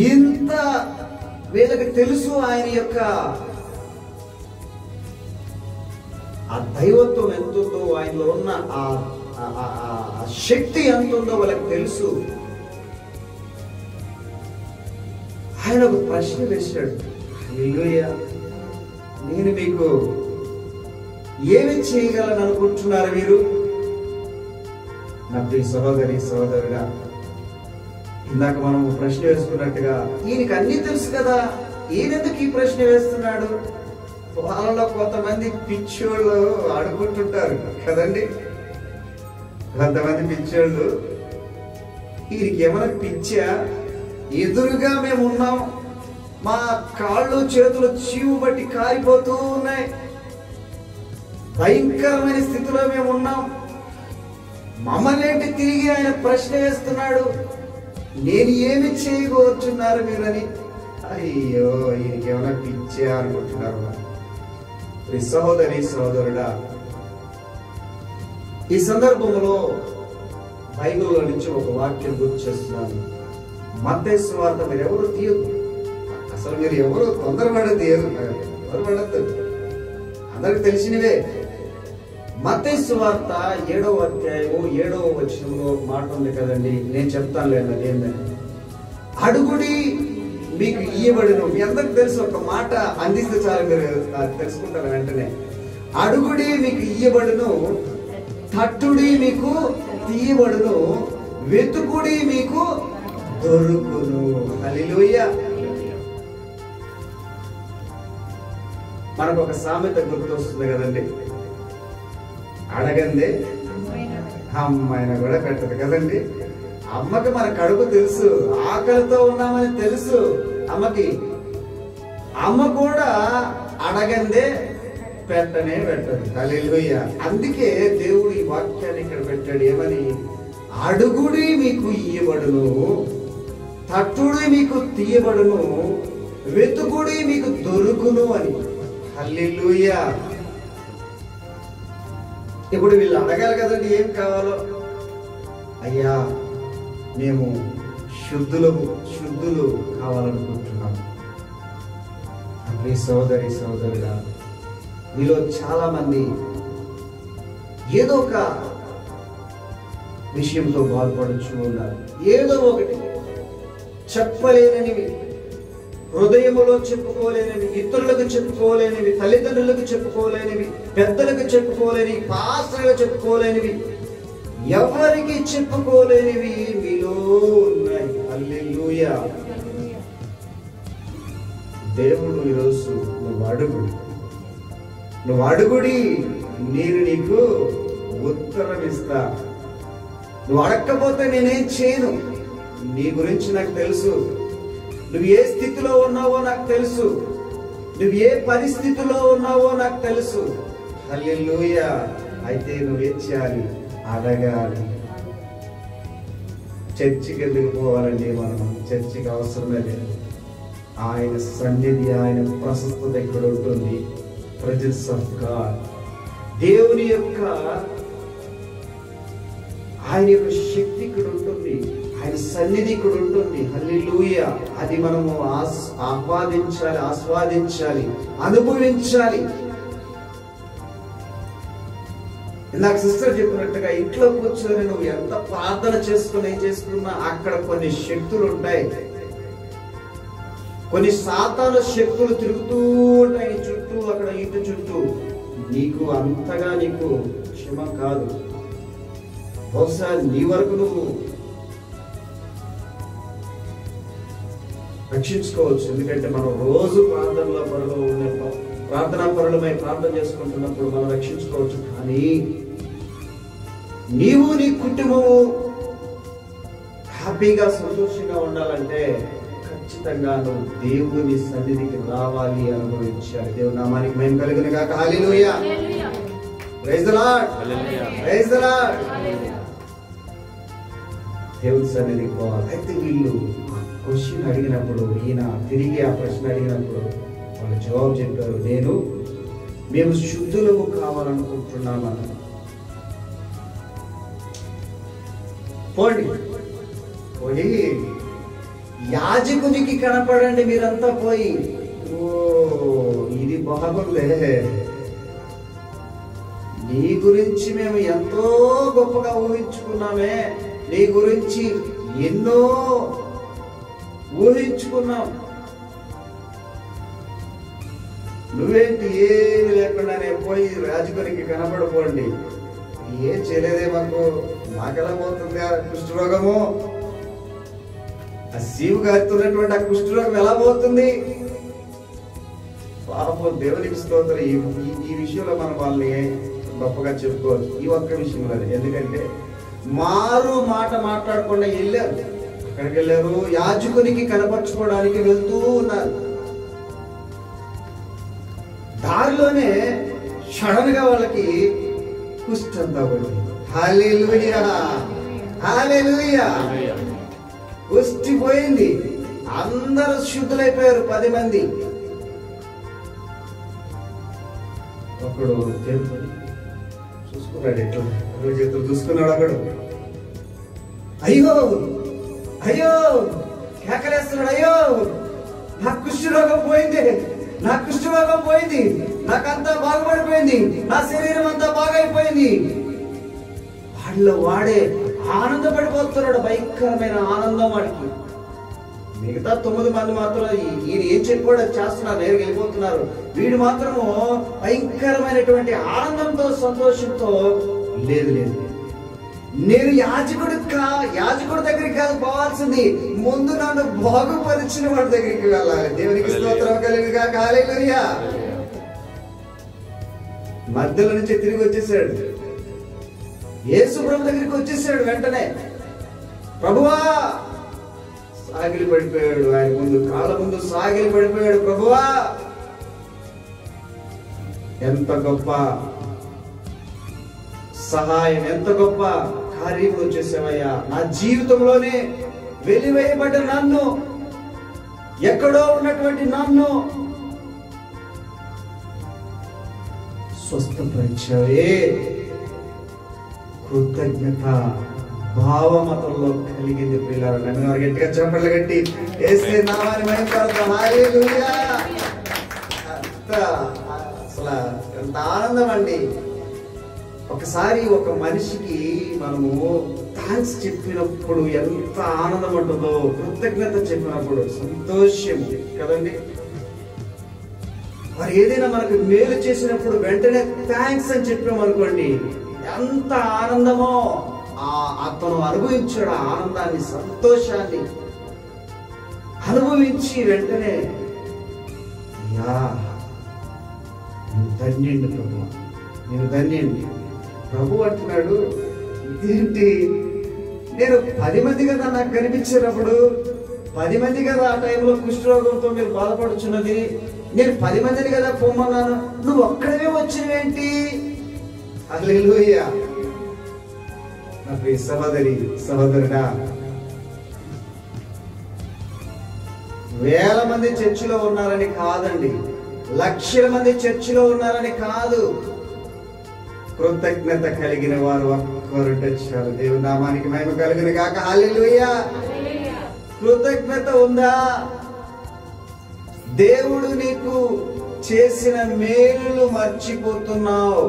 ఇంత వీళ్ళకి తెలుసు ఆయన యొక్క ఆ దైవత్వం ఎంతుందో, ఆయనలో ఉన్న ఆ శక్తి ఎంతుందో వాళ్ళకి తెలుసు. ఆయన ఒక ప్రశ్న వేశాడు. హల్లెలూయా. నేను మీకు ఏమి చేయగలను అనుకుంటున్నారు మీరు? నా ప్రియ సహోదరి, సహోదరుడా, ఇందాక మనం ప్రశ్న వేసుకున్నట్టుగా ఈయనకి అన్ని తెలుసు కదా, ఈయనెందుకు ఈ ప్రశ్న వేస్తున్నాడు? వాళ్ళలో కొంతమంది పిచ్చోళ్ళు ఆడుకుంటుంటారు కదండి. కొంతమంది పిచ్చోళ్ళు, ఈయనకి ఏమైనా పిచ్చా? ఎదురుగా మేము ఉన్నాం, మా కాళ్ళు చేతులు చీవు బట్టి కారిపోతూ ఉన్నాయి, భయంకరమైన స్థితిలో మేము ఉన్నాం, మమ్మల్ని ఏంటి తిరిగి ఆయన ప్రశ్న వేస్తున్నాడు? నేను ఏమి చేయబోతున్నారు మీరని. అయ్యో ఈయనకేమైనా పిచ్చే అనుకుంటున్నారు. ఈ సహోదరి సహోదరుడా, ఈ సందర్భంలో బైబిల్లో నుంచి ఒక వాక్యం గుర్తు చేస్తున్నాను. మత్తయి సువార్త మీరు ఎవరు తీయదు, అసలు మీరు ఎవరు తొందరపడద్దు, తొందరపడద్దు, అందరికి తెలిసినవే. మత్తయి సువార్త 7వ అధ్యాయము 7వ వచనంలో ఒక మాట ఉంది కదండి, నేను చెప్తాను లేదు ఏంటని. అడుగుడి మీకు ఇయ్యబడును. మీ అందరికి తెలుసు, ఒక మాట అందిస్తే చాలు మీరు తెలుసుకుంటారు వెంటనే. అడుగుడి మీకు ఇయ్యబడును, తట్టుడి మీకు తీయబడును, వెతుకుడి మీకు దొరుకును. హల్లెలూయా. మనకు ఒక సామెత గుర్తొస్తుంది కదండి, అడగందే అమ్మాయిన కూడా పెట్టదు కదండి. అమ్మకి మన కడుపు తెలుసు, ఆకలితో ఉన్నామని తెలుసు అమ్మకి. అమ్మ కూడా అడగందే పెట్టనే పెట్టదు. హల్లెలూయా. అందుకే దేవుడు ఈ వాక్యాన్ని ఇక్కడ పెట్టాడు. ఏమని? అడుగుడి మీకు ఇయ్యబడును, తట్టుడి మీకు తీయబడును, వెతుకుడి మీకు దొరుకును అని. హల్లెలూయా. ఇప్పుడు వీళ్ళు అడగాలి కదండి ఏం కావాలో. అయ్యా మేము శుద్ధులు కావాలనుకుంటున్నాం. అప్పుడు సోదరి సోదరుడా, మీలో చాలా మంది ఏదో ఒక విషయంతో బాధపడుచు ఉన్నారు. ఏదో ఒకటి చెప్పలేనివి, హృదయములో చెప్పుకోలేనివి, ఇతరులకు చెప్పుకోలేనివి, తల్లిదండ్రులకు చెప్పుకోలేనివి, పెద్దలకు చెప్పుకోలేనివి, పాస్టర్లకు చెప్పుకోలేనివి, ఎవరికి చెప్పుకోలేనివి మీలో ఉన్నాయి. హల్లెలూయా. దేవుడు ఈరోజు నువ్వు అడుగుడి, నేను నీకు ఉత్తరం ఇస్తా. నువ్వు అడగకపోతే నేనేం చేయను. నీ గురించి నాకు తెలుసు. నువ్వు ఏ స్థితిలో ఉన్నావో నాకు తెలుసు. నువ్వు ఏ పరిస్థితిలో ఉన్నావో నాకు తెలుసు. హల్లెలూయా. అయితే నువ్వేం చేయాలి? అడగాలి. చర్చికి ఎందుకు పోవాలండి మనం? చర్చికి అవసరమే లేదు. ఆయన సన్నిధి, ఆయన ప్రశస్తత ఇక్కడ ఉంటుంది. ప్రెజెన్స్ ఆఫ్ గాడ్, దేవుని యొక్క ఆయన యొక్క శక్తి ఇక్కడ ఉంటుంది, ఆయన సన్నిధి ఇక్కడ ఉంటుంది. హల్లెలూయా. అది మనము ఆస్వాదించాలి, అనుభవించాలి. ఇందాక సిస్టర్ చెప్పినట్టుగా ఇంట్లో కూర్చొని నువ్వు ఎంత ప్రార్థన చేసుకున్నా అక్కడ కొన్ని శక్తులు ఉంటాయి. కొన్ని సాతాను శక్తులు తిరుగుతూ ఉంటాయి చుట్టూ, అక్కడ ఇంటి చుట్టూ. నీకు అంతగా క్షేమం కాదు. బహుశా నీ వరకు నువ్వు రక్షించుకోవచ్చు. ఎందుకంటే మనం రోజు ప్రార్థనా పరులమై ప్రార్థన చేసుకుంటున్నప్పుడు మనం రక్షించుకోవచ్చు. కానీ నీవు నీ కుటుంబము హ్యాపీగా సంతోషంగా ఉండాలంటే ఖచ్చితంగా నువ్వు దేవుని సన్నిధికి రావాలి, అనుభవించాలి. దేవుని నామానికి మహిమ కలుగును గాక. Hallelujah. Praise the lord. Praise the lord. దేవుని సన్నిధికి పోవాలి. అయితే వీళ్ళు ఆ క్వశ్చన్ అడిగినప్పుడు, ఈయన తిరిగి ఆ ప్రశ్న అడిగినప్పుడు వాళ్ళు జవాబు చెప్పారు, మేము శుద్ధులము కావాలనుకుంటున్నామని. పోయి యాజకునికి కనపడండి మీరంతా పోయి. ఓ ఇది బాగుందే, నీ గురించి మేము ఎంతో గొప్పగా ఊహించుకున్నామే, నీ గురించి ఎన్నో ఊహించుకున్నాం. నువ్వేంటి ఏమి లేకుండానే పోయి యాజకునికి కనపడిపోండి. ఏం చేయలేదే మాకెలా పోతుంది ఆ కుష్ఠరోగము? ఆ శివు గారితో ఉన్నటువంటి ఆ కుష్ఠరోగం ఎలా పోతుంది? పాపం దేవునికి స్తోత్రం. ఈ విషయంలో మనం వాళ్ళని గొప్పగా చెప్పుకోవచ్చు. ఈ ఒక్క విషయంలో ఎందుకంటే మారు మాట మాట్లాడకుండా వెళ్ళారు. అక్కడికి వెళ్ళారు, యాజకునికి కనపరచుకోవడానికి వెళ్తూ ఉన్నారు. దారిలోనే సడన్ గా వాళ్ళకి కుష్ఠంతా పడింది. హల్లెలూయా, హల్లెలూయా. కుష్టి పోయింది. అందరూ శుద్ధులైపోయారు 10 మంది. ఒకడు చూసుకున్నాడు, ఎట్లా చేతులు చూసుకున్నాడు. ఒకడు అయ్యో అయ్యో కేకలేస్తున్నాడు, అయ్యో నా కుష్ఠరోగం పోయింది, నా కుష్ఠరోగం పోయింది, నాకంతా బాగుపడిపోయింది, నా శరీరం అంతా బాగైపోయింది. వాడిలో వాడే ఆనందపడిపోతున్నాడు, భయంకరమైన ఆనందం వాడికి. మిగతా 9 మంది మాత్రం ఈయన ఏం చెప్పాడో చేస్తున్నారు, నేరుగా వెళ్ళిపోతున్నారు. వీడు మాత్రము భయంకరమైనటువంటి ఆనందంతో సంతోషంతో లేదు లేదు నేను యాజకుడి దగ్గరికి కాదు పోవాల్సింది, ముందు నన్ను బాగుపరిచిన వాడి దగ్గరికి వెళ్ళాలి. దేవునికి స్తోత్రం కలుగుగా. హల్లెలూయా. మధ్యలో నుంచి తిరిగి వచ్చేసాడు, యేసు ప్రభు దగ్గరికి వచ్చేసాడు. వెంటనే ప్రభువా సాగిలి పడిపోయాడు, ఆయన ముందు కాళ్ళ ముందు సాగిలి పడిపోయాడు. ప్రభువా ఎంత గొప్ప సహాయం, ఎంత గొప్ప కార్యములు చేసావయ్యా. నా జీవితంలోనే వెలివేయబడ్డ నన్ను, ఎక్కడో ఉన్నటువంటి నన్ను స్వస్థపరిచావే. కృతజ్ఞత భావమతంలో కలిగింది పిల్లలు. నన్ను గట్టిగా చప్పట్లు కట్టి యేసు నామాన్ని మహిమపడతాం. హల్లెలూయా. అసలు ఎంత ఆనందం అండి. ఒకసారి ఒక మనిషికి మనము థ్యాంక్స్ చెప్పినప్పుడు ఎంత ఆనందం ఉంటుందో, కృతజ్ఞత చెప్పినప్పుడు సంతోషం కదండి. మరి ఏదైనా మనకు మేలు చేసినప్పుడు వెంటనే థ్యాంక్స్ అని చెప్పామనుకోండి, ఎంత ఆనందమో. అతను అనుభవించాడు ఆ ఆనందాన్ని, సంతోషాన్ని అనుభవించి వెంటనే అయ్యా నేను ధన్యుడిని ప్రభు, నేను ధన్యుడిని. ప్రభు అంటున్నాడు, ఇదేంటి, నేను 10 మంది కదా నాకు కనిపించినప్పుడు, 10 మంది కదా ఆ టైంలో కుష్ఠరోగంతో మీరు బాధపడుచున్నది, నేను 10 మందిని కదా పొమ్మన్నాను, నువ్వు ఒక్కడమే వచ్చినవేంటి? హల్లెలూయా. నా ప్రియ సహోదరి సహోదరుడా, వేల మంది చర్చిలో ఉన్నారని కాదండి, లక్షల మంది చర్చిలో ఉన్నారని కాదు, కృతజ్ఞత కలిగిన వారు ఒక్కరుంటే చాలు. దేవుని నామానికి మహిమ కలుగును గాక. హల్లెలూయా. కృతజ్ఞత ఉందా? దేవుడు నీకు చేసిన మేలులు మర్చిపోతున్నావు.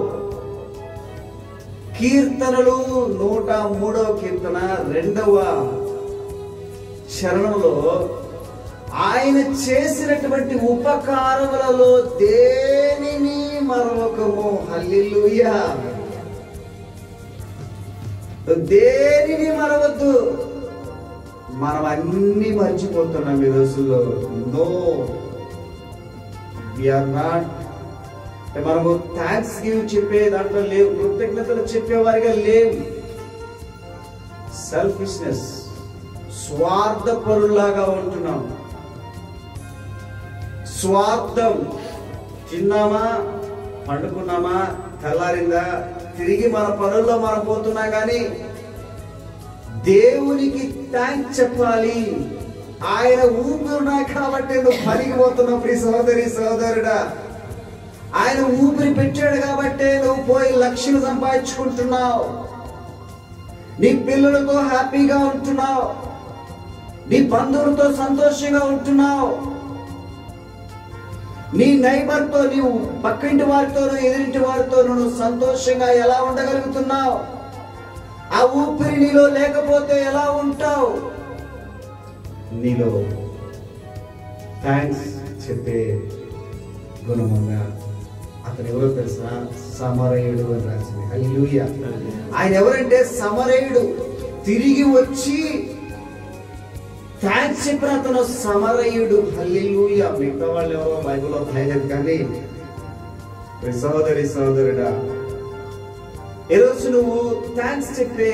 కీర్తనలు 103వ కీర్తన 2వ చరణంలో ఆయన చేసినటువంటి ఉపకారములలో దేనిని మరొకము. హల్లెలూయా. దేనిని మరవద్దు. మనం అన్ని మర్చిపోతున్నాం ఈ రోజుల్లో. No, we are not. మనము థ్యాంక్స్ గివ్ చెప్పే దాంట్లో లేవు, కృతజ్ఞతలు చెప్పేవారిగా లేవు. సెల్ఫిష్నెస్, స్వార్థపరులాగా ఉంటున్నాం. స్వార్థం. తిన్నామా, పండుకున్నామా, తెల్లారిందా, తిరిగి మన పనుల్లో మనం పోతున్నా కానీ దేవునికి థ్యాంక్స్ చెప్పాలి. ఆయన ఊపిరినాయి కాబట్టి నువ్వు పనికి పోతున్నావు. ప్రియ సహోదరి సహోదరుడా, ఆయన ఊపిరి పెట్టాడు కాబట్టి నువ్వు పోయి లక్షలు సంపాదించుకుంటున్నావు. నీ పిల్లలతో హ్యాపీగా ఉంటున్నావు, నీ బంధువులతో సంతోషంగా ఉంటున్నావు, నీ నైబర్తో, నీవు పక్కింటి వారితోనూ ఎదురింటి వారితోనూ నువ్వు సంతోషంగా ఎలా ఉండగలుగుతున్నావు? ఆ ఊపిరి నీలో లేకపోతే ఎలా ఉంటావు? నీలో థ్యాంక్స్ చెప్పే గుణముగా అతను ఎవరో తెలుసా? సమరయుడు అని రాసింది. హల్లెలూయా. ఆయన ఎవరంటే సమరయుడు. తిరిగి వచ్చి థ్యాంక్స్ చెప్పిన అతను సమరయుడు. హల్లెలూయా. మిగతా వాళ్ళు ఎవరో బైబిల్లో రాయలేదు కానీ సహోదరి సహోదరుడా, ఈరోజు నువ్వు థ్యాంక్స్ చెప్పే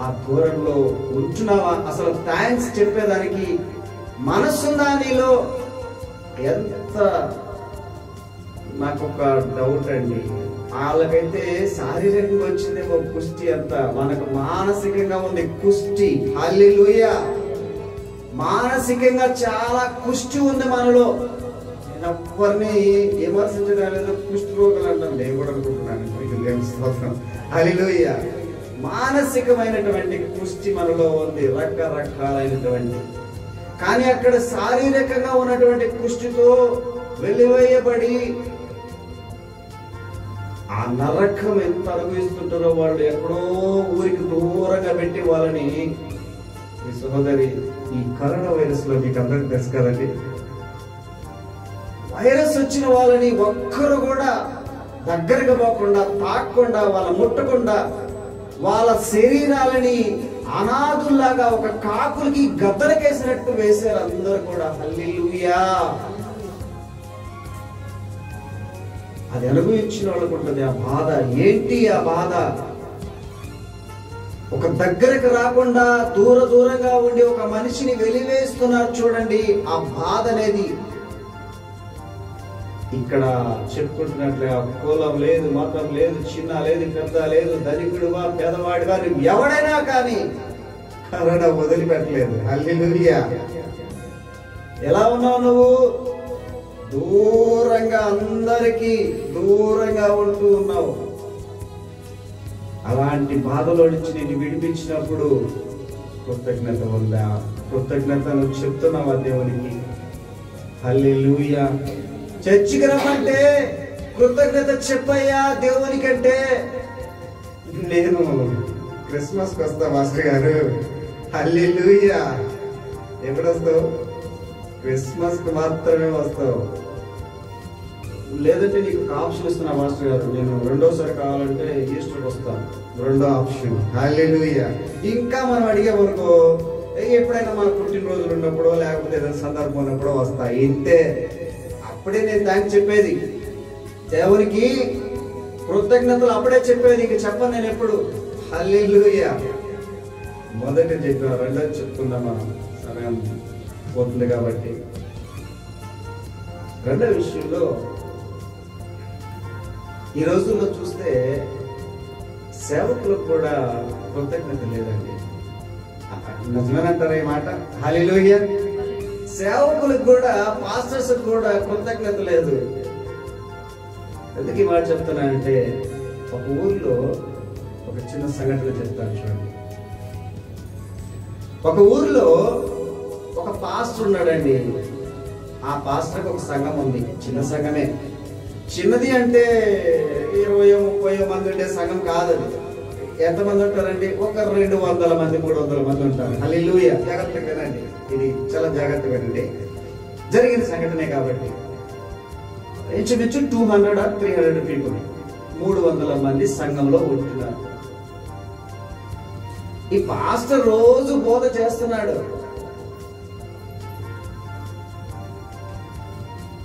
ఆ ధోరణిలో ఉంటున్నావా? అసలు థ్యాంక్స్ చెప్పేదానికి మనసుందా నీలో? ఎంత నాకు ఒక డౌట్ అండి, వాళ్ళకైతే శారీరకంగా వచ్చిందేమో కుష్టి, అంతా మనకు మానసికంగా ఉంది కుష్టి. హల్లెలూయా. మానసికంగా చాలా కుష్టి ఉంది మనలో. ఎవరిని విమర్శించడం లేదు, కుష్టి రోగులు అంటాం. నేను కూడా అనుకుంటున్నాను. హల్లెలూయా. మానసికమైనటువంటి కుష్టి మనలో ఉంది, రకరకాలైనటువంటి. కానీ అక్కడ శారీరకంగా ఉన్నటువంటి కుష్టితో వెలివేయబడి ఆ నరకం ఎంత అనుభవిస్తుంటారో వాళ్ళు ఎక్కడో ఊరికి దూరంగా పెట్టి వాళ్ళని, ఈ సహోదరి ఈ కరోనా వైరస్ లో మీకు అందరికి తెలుసు కదండి, వైరస్ వచ్చిన వాళ్ళని ఒక్కరు కూడా దగ్గరగా పోకుండా, తాకకుండా, వాళ్ళ ముట్టకుండా, వాళ్ళ శరీరాలని అనాథుల్లాగా ఒక కాకులకి గద్దలకేసినట్టు వేశారు అందరూ కూడా. హల్లెలూయా. అది అనుభవించిన వాళ్ళకు ఉంటుంది ఆ బాధ. ఏంటి ఆ బాధ? ఒక దగ్గరకు రాకుండా దూరంగా ఉండి ఒక మనిషిని వెలివేస్తున్నారు చూడండి. ఆ బాధ అనేది ఇక్కడ చెప్పుకుంటున్నట్లుగా కులం లేదు, మతం లేదు, చిన్న లేదు, పెద్ద లేదు, ధనికుడువా పేదవాడివా, నువ్వు ఎవడైనా కానీ కరోనా వదిలిపెట్టలేదు. హల్లెలూయా. ఎలా ఉన్నావు నువ్వు? దూరంగా, అందరికీ దూరంగా ఉంటూ ఉన్నావు. అలాంటి బాధలో నుంచి నేను విడిపించినప్పుడు కృతజ్ఞత ఉందా? కృతజ్ఞతను చెప్తున్నావా దేవునికి? హల్లెలూయా. చర్చికి రమ్మంటే కృతజ్ఞత చెప్పయ్యా దేవునికంటే. నేను క్రిస్మస్కి వస్తా మాస్టర్ గారు. హల్లెలూయా. ఎప్పుడు వస్తావు? క్రిస్మస్ కు మాత్రమే వస్తావు. లేదంటే నీకు ఆప్షన్ ఇస్తున్నా మాస్టర్ గారు, నేను రెండోసారి కావాలంటే ఈస్టర్కి వస్తాను. రెండో ఆప్షన్. హల్లెలూయా. ఇంకా మనం అడిగామనుకో, ఎప్పుడైనా మన పుట్టినరోజులు ఉన్నప్పుడో లేకపోతే ఏదైనా సందర్భం ఉన్నప్పుడో వస్తా, ఇంతే. అప్పుడే నేను థ్యాంక్స్ చెప్పేది దేవునికి, కృతజ్ఞతలు అప్పుడే చెప్పేది, ఇంక చెప్పను నేను ఎప్పుడు. హల్లెలూయా. మొదట చెప్పా, రెండోది చెప్తుందా మనం, సమయం పోతుంది కాబట్టి. రెండో విషయంలో ఈ రోజుల్లో చూస్తే సేవకులకు కూడా కృతజ్ఞత లేదండి. నిజమేనంటారా ఈ మాట? హల్లెలూయా. సేవకులకు కూడా, పాస్టర్స్ కూడా కృతజ్ఞత లేదు. ఎందుకు ఈ మాట చెప్తున్నానంటే, ఒక ఊర్లో ఒక చిన్న సంఘటన చెప్తాను చూడండి. ఒక ఊర్లో ఒక పాస్టర్ ఉన్నాడండి. ఆ పాస్టర్కి ఒక సంఘం ఉంది, చిన్న సంఘమే. చిన్నది అంటే 20-30 మంది ఉండే సంఘం కాదు. ఎంతమంది ఉంటారండి? ఒక 200 మంది 300 మంది ఉంటారు. హల్లెలూయా. జాగ్రత్తగా వినండి, ఇది చాలా జాగ్రత్తగా వినండి. జరిగిన సంఘటనే కాబట్టి. ఇంచుమించు 200 or 300 పీపుల్, 300 మంది సంఘంలో ఉంటున్నారు. ఈ పాస్టర్ రోజు బోధ చేస్తున్నాడు.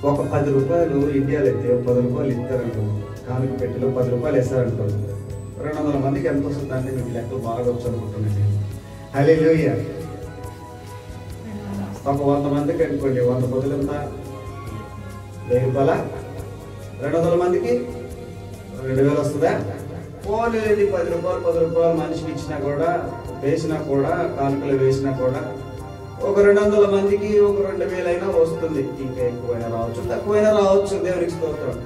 ఒక 10 రూపాయలు ఇండియాలో అయితే 10 రూపాయలు ఇస్తారంటూ, కానుక పెట్టిలో 10 రూపాయలు వేస్తారంటూ, 200 మందికి ఎంత వస్తుంది అంటే మీకు లెక్కలు బాగా వచ్చు అనుకుంటున్నాను. హల్లెలూయా. ఒక 100 మందికి అనుకోండి, 100 పొదులు ఎంత? 1000 రూపాయల. 200 మందికి 2000 వస్తుందా? పోలేదు. 10 రూపాయలు మనిషికి ఇచ్చినా కూడా, వేసినా కూడా, కానుకలు వేసినా కూడా ఒక 200 మందికి ఒక 2000 అయినా వస్తుంది. ఇంకా ఎక్కువైనా రావచ్చు, తక్కువైనా రావచ్చు. దేవునికి స్తోత్రం.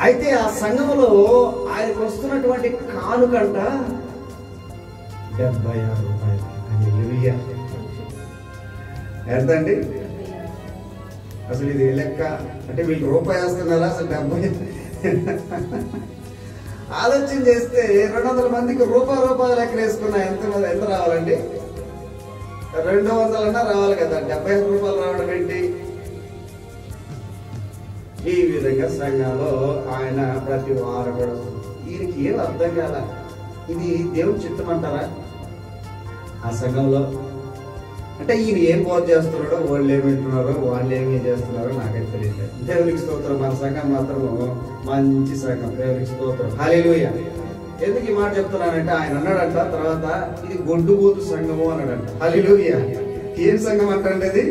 అయితే ఆ సంఘంలో ఆయనకు వస్తున్నటువంటి కానుకంట 76 రూపాయలు. హల్లెలూయా. ఎంతండి అసలు ఇది లెక్క? అంటే వీళ్ళు రూపాయి వేస్తున్నారా అసలు 70? ఆలోచన చేస్తే 200 మందికి రూపాయి లెక్క వేసుకున్నా ఎంత రావాలండి? 200 అన్నా రావాలి కదా. 75 రూపాయలు రావడం ఏంటి? ఈ విధంగా సంఘంలో ఆయన ప్రతి వారం కూడా, ఈయనకి ఏం అర్థం కాల. ఇది దేవుని చిత్తం అంటారా ఆ సంఘంలో? అంటే ఈయన ఏం బోధ చేస్తున్నాడో, వాళ్ళు ఏమి వింటున్నారో, వాళ్ళు ఏమి చేస్తున్నారో నాకైతే తెలియదు. దేవునికి స్తోత్రం. మన సంఘం మాత్రం మంచి సంఘం. దేవునికి స్తోత్రం. హల్లెలూయా. ఎందుకు ఈ మాట చెప్తున్నానంటే, ఆయన అన్నాడంట తర్వాత, ఇది గొడ్డుబోతు సంఘము అన్నాడంట. హల్లెలూయా. ఏం సంఘం అంటండి అది?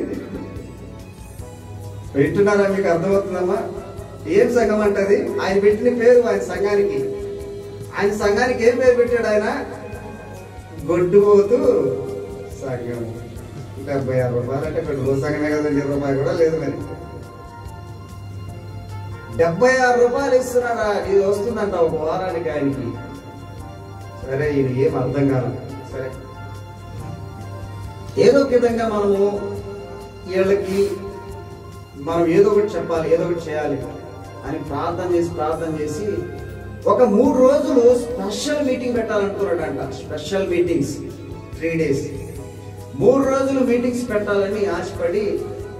వింటున్నారా? మీకు అర్థమవుతుందమ్మా? ఏం సంఘం అంటది? ఆయన పెట్టిన పేరు ఆయన సంఘానికి. ఆయన సంఘానికి ఏం పేరు పెట్టాడు ఆయన? గొడ్డుబోతు సంఘం. రూపాయలు అంటే పెద్ద సంగమే కదండి, రూపాయి కూడా లేదు. మరి 76 రూపాయలు ఇస్తున్నాడా, ఇది వస్తుందంట ఒక వారానికి ఆయనకి. సరే, ఇది ఏం అర్థం కాదు. సరే, ఏదో ఒక విధంగా మనము వీళ్ళకి మనం ఏదో ఒకటి చెప్పాలి, ఏదో ఒకటి చేయాలి అని ప్రార్థన చేసి ఒక 3 రోజులు స్పెషల్ మీటింగ్ పెట్టాలనుకున్నాడంట. స్పెషల్ మీటింగ్స్ 3 days, 3 రోజులు మీటింగ్స్ పెట్టాలని ఆశపడి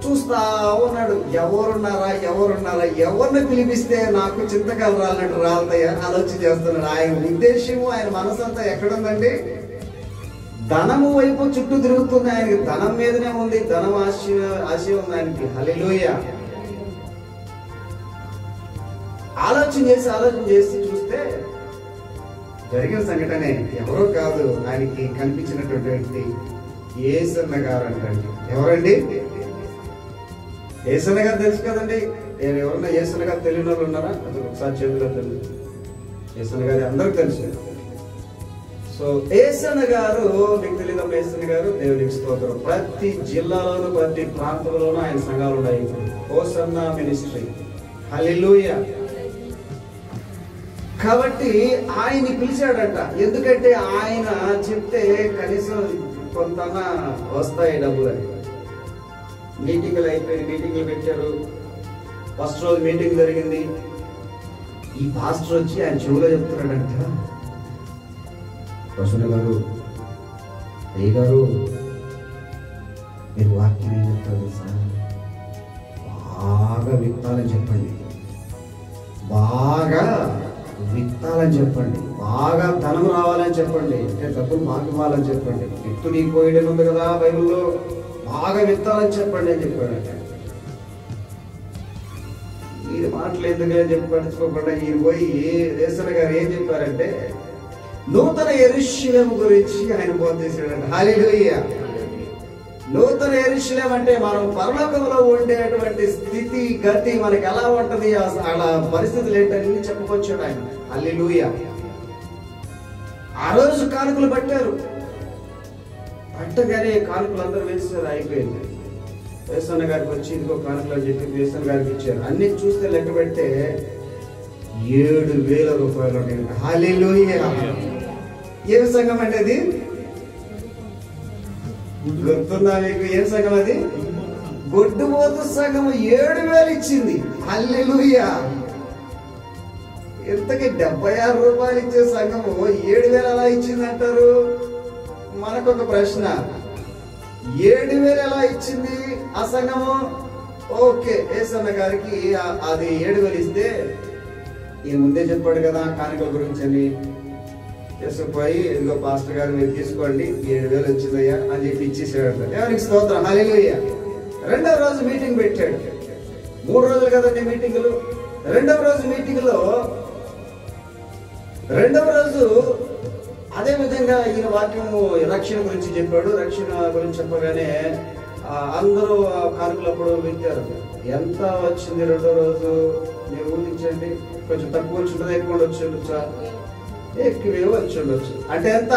చూస్తా ఉన్నాడు. ఎవరున్నారా ఎవరిని పిలిపిస్తే నాకు చింతకాలు రాలినట్టు రాలతాయా ఆలోచన చేస్తున్నాడు. ఆయన ఉద్దేశము, ఆయన మనసంతా ఎక్కడుందండి? ధనము వైపు చుట్టూ తిరుగుతుంది. ఆయనకి ధనం మీదనే ఉంది, ధనం ఆశ ఉంది ఆయనకి. హల్లెలూయా. ఆలోచన చేసి చూస్తే జరిగిన సంఘటనే ఎవరో కాదు, ఆయనకి కనిపించినటువంటి వ్యక్తి యేసన్న గారు అంటండి. ఎవరండి? యేసన్న గారు తెలుసు కదండి. ఎవరన్నా యేసన్న గారు తెలియని వాళ్ళు ఉన్నారా? అది ఒకసారి చేతిలో తెలుసు. యేసన్న గారు అందరికి తెలుసు. సో యేసన్న గారు, మీకు తెలియదమ్మా, యేసన్న గారు దేవునికి స్తోత్రం. ప్రతి జిల్లాలోనూ ప్రతి ప్రాంతంలోనూ ఆయన సంఘాలు ఉన్నాయి. Hosanna ministry. హల్లెలూయా. కాబట్టి ఆయన్ని పిలిచాడంట. ఎందుకంటే ఆయన చెప్తే కనీసం కొంత వస్తాయి డబ్బులని. మీటింగ్లు అయిపోయి మీటింగ్లు పెట్టారు. ఫస్ట్ రోజు మీటింగ్ జరిగింది. ఈ పాస్టర్ వచ్చి ఆయన చెవులో చెప్తున్నాడంట, ప్రసన్న గారు, అయ్య గారు, మీరు వాక్యం ఏం చెప్తారు సార్? బాగా విత్తాలని చెప్పండి, బాగా విత్తాలని చెప్పండి, బాగా ధనం రావాలని చెప్పండి, అంటే డబ్బులు మాకు ఇవ్వాలని చెప్పండి. విత్తు నీకు పోయడం ఉంది కదా బైబిల్లో, బాగా విత్తాలని చెప్పండి అని చెప్పాడంట. ఈ మాటలు ఎందుకని చెప్పి పట్టించుకోకుండా ఈయన పోయి యేసన్న గారు ఏం చెప్పారంటే నూతన యెరూషలేము గురించి ఆయన బోధించాడంట. హల్లెలూయా. నూతన యెరూషలేము అంటే మనం పరలోకంలో ఉండేటువంటి స్థితి గతి మనకి ఎలా ఉంటది, అలా పరిస్థితులు ఏంటని చెప్పుకొచ్చాడు ఆయన. హల్లెలూయా. ఆ రోజు కానుకలు పట్టారు. పట్టగానే కానుకలు అందరూ వేసారు. అయిపోయింది. యేసన్న గారికి వచ్చి ఇదిగో కానుకలు అని చెప్పి యేసన్న గారికి ఇచ్చారు. అన్ని చూస్తే లెక్క పెడితే 7,000 రూపాయలు ఉంటాయంట. హల్లెలూయా. ఏం సంఘం అంటే అది? గుర్తుందా మీకు? ఏం సంఘం అది? గొడ్డుపోతు సంఘం 7,000 ఇచ్చింది. హల్లెలూయా. ఇంతకీ 76 రూపాయలు ఇచ్చే సంఘము 7,000 ఎలా ఇచ్చింది అంటారు? మనకొక ప్రశ్న. 7,000 ఎలా ఇచ్చింది ఆ సంఘము? ఓకే, యేసన్న గారికి అది 7,000 ఇస్తే ఈయన ముందే చెప్పాడు కదా కానుకల గురించి అని. తీసుకుపోయి ఇదిగో పాస్టర్ గారు మీరు తీసుకోండి, 7,000 వచ్చిందయ్యా అని చెప్పి ఇచ్చేసాడు. దేవునికి స్తోత్రం. హల్లెలూయా. రెండవ రోజు మీటింగ్ పెట్టాడు. 3 రోజులు కదండి మీటింగులు. రెండవ రోజు మీటింగ్ లో రెండవ రోజు అదే విధంగా ఈయన వాక్యము రక్షణ గురించి చెప్పాడు. రక్షణ గురించి చెప్పగానే అందరూ కానుకలప్పుడు వింటారు. ఎంత వచ్చింది రెండో రోజు మీరు ఊహించండి. కొంచెం తక్కువ వచ్చి ఉంటుంది, ఎక్కువ వచ్చి ఉండొచ్చా? ఎక్కువే వచ్చి ఉండొచ్చు. అంటే ఎంత?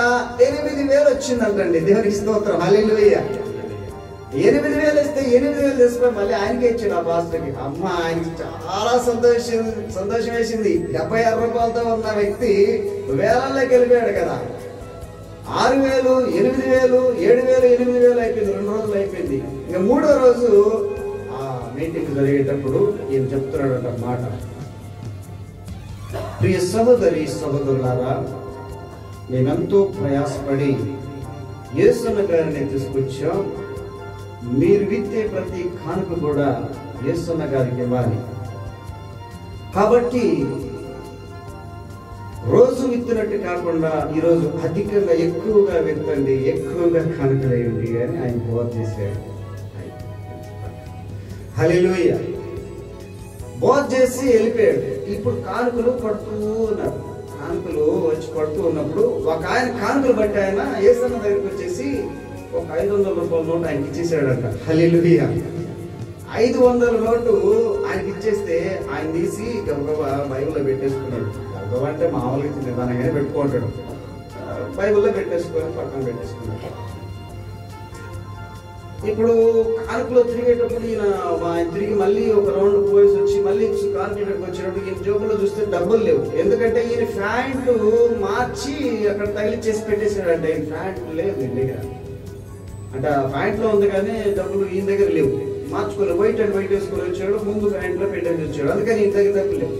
8,000 వచ్చిందంటండి. దేవునికి స్తోత్రం. హల్లెలూయా. 8,000 ఇస్తే 8,000 తీసుకొని మళ్ళీ ఆయనకే ఇచ్చాడు ఆ పాస్టర్కి. అమ్మ, ఆయనకి చాలా సంతోషం వేసింది. 76 రూపాయలతో ఉన్న వ్యక్తి వేలల్లోకి వెళ్ళిపోయాడు కదా. 6,000, 8,000, 7,000, 8,000 అయిపోయింది. 2 రోజులు అయిపోయింది. ఇక 3వ రోజు ఆ మీటింగ్ జరిగేటప్పుడు ఈయన చెప్తున్నాడు మాట. ప్రియ సహోదరి సహోదరులారా, మేమెంతో ప్రయాసపడి యేసన్న గారిని తీసుకొచ్చాం. మీరు విత్తే ప్రతి కానుక కూడా యేసన్న గారికి ఇవ్వాలి. కాబట్టి రోజు విత్తినట్టు కాకుండా ఈరోజు అధికంగా ఎక్కువగా విత్తండి, ఎక్కువగా కానుకలేయండి అని ఆయన బోధ చేశాడు. హల్లెలూయా. బోధ చేసి వెళ్ళిపోయాడు. ఇప్పుడు కానుకలు పడుతూ ఉన్నారు. కానుకలు వచ్చి పడుతూ ఉన్నప్పుడు ఒక ఆయన కానుకలు బట్టి ఆయన యేసన్న దగ్గరికి వచ్చేసి ఒక 500 రూపాయల నోటు ఆయనకి ఇచ్చేసాడంట. హల్లెలూయా. 500 నోటు ఆయనకి ఇచ్చేస్తే ఆయన తీసి గబగబా బైబిల్లో పెట్టేసుకున్నాడు. గబగబా అంటే మామూలుగా నిదానంగానే పెట్టుకుంటాడు. బైబిల్లో పెట్టేసుకొని పక్కన పెట్టేసుకున్నాడు. ఇప్పుడు కానుకలో తిరిగేటప్పుడు ఆయన తిరిగి మళ్ళీ ఒక రౌండ్ పోయేసి వచ్చి మళ్ళీ కానుకలకు వచ్చేటప్పుడు ఈయన జోబులో చూస్తే డబ్బులు లేవు. ఎందుకంటే ఈయన ప్యాంటు మార్చి అక్కడ తగిలిచ్చేసి పెట్టేసాడంటే ఈయన ప్యాంటు లేదు ఈయన దగ్గర. అంటే ఆ ప్యాంట్లో ఉంది కానీ డబ్బులు ఈయన దగ్గర లేవు. మార్చుకొని వైట్ అండ్ వైట్ వేసుకొని వచ్చాడు, ముందు ప్యాంట్లో పెట్టేసి వచ్చాడు. అందుకని ఈయన దగ్గర డబ్బులు లేవు.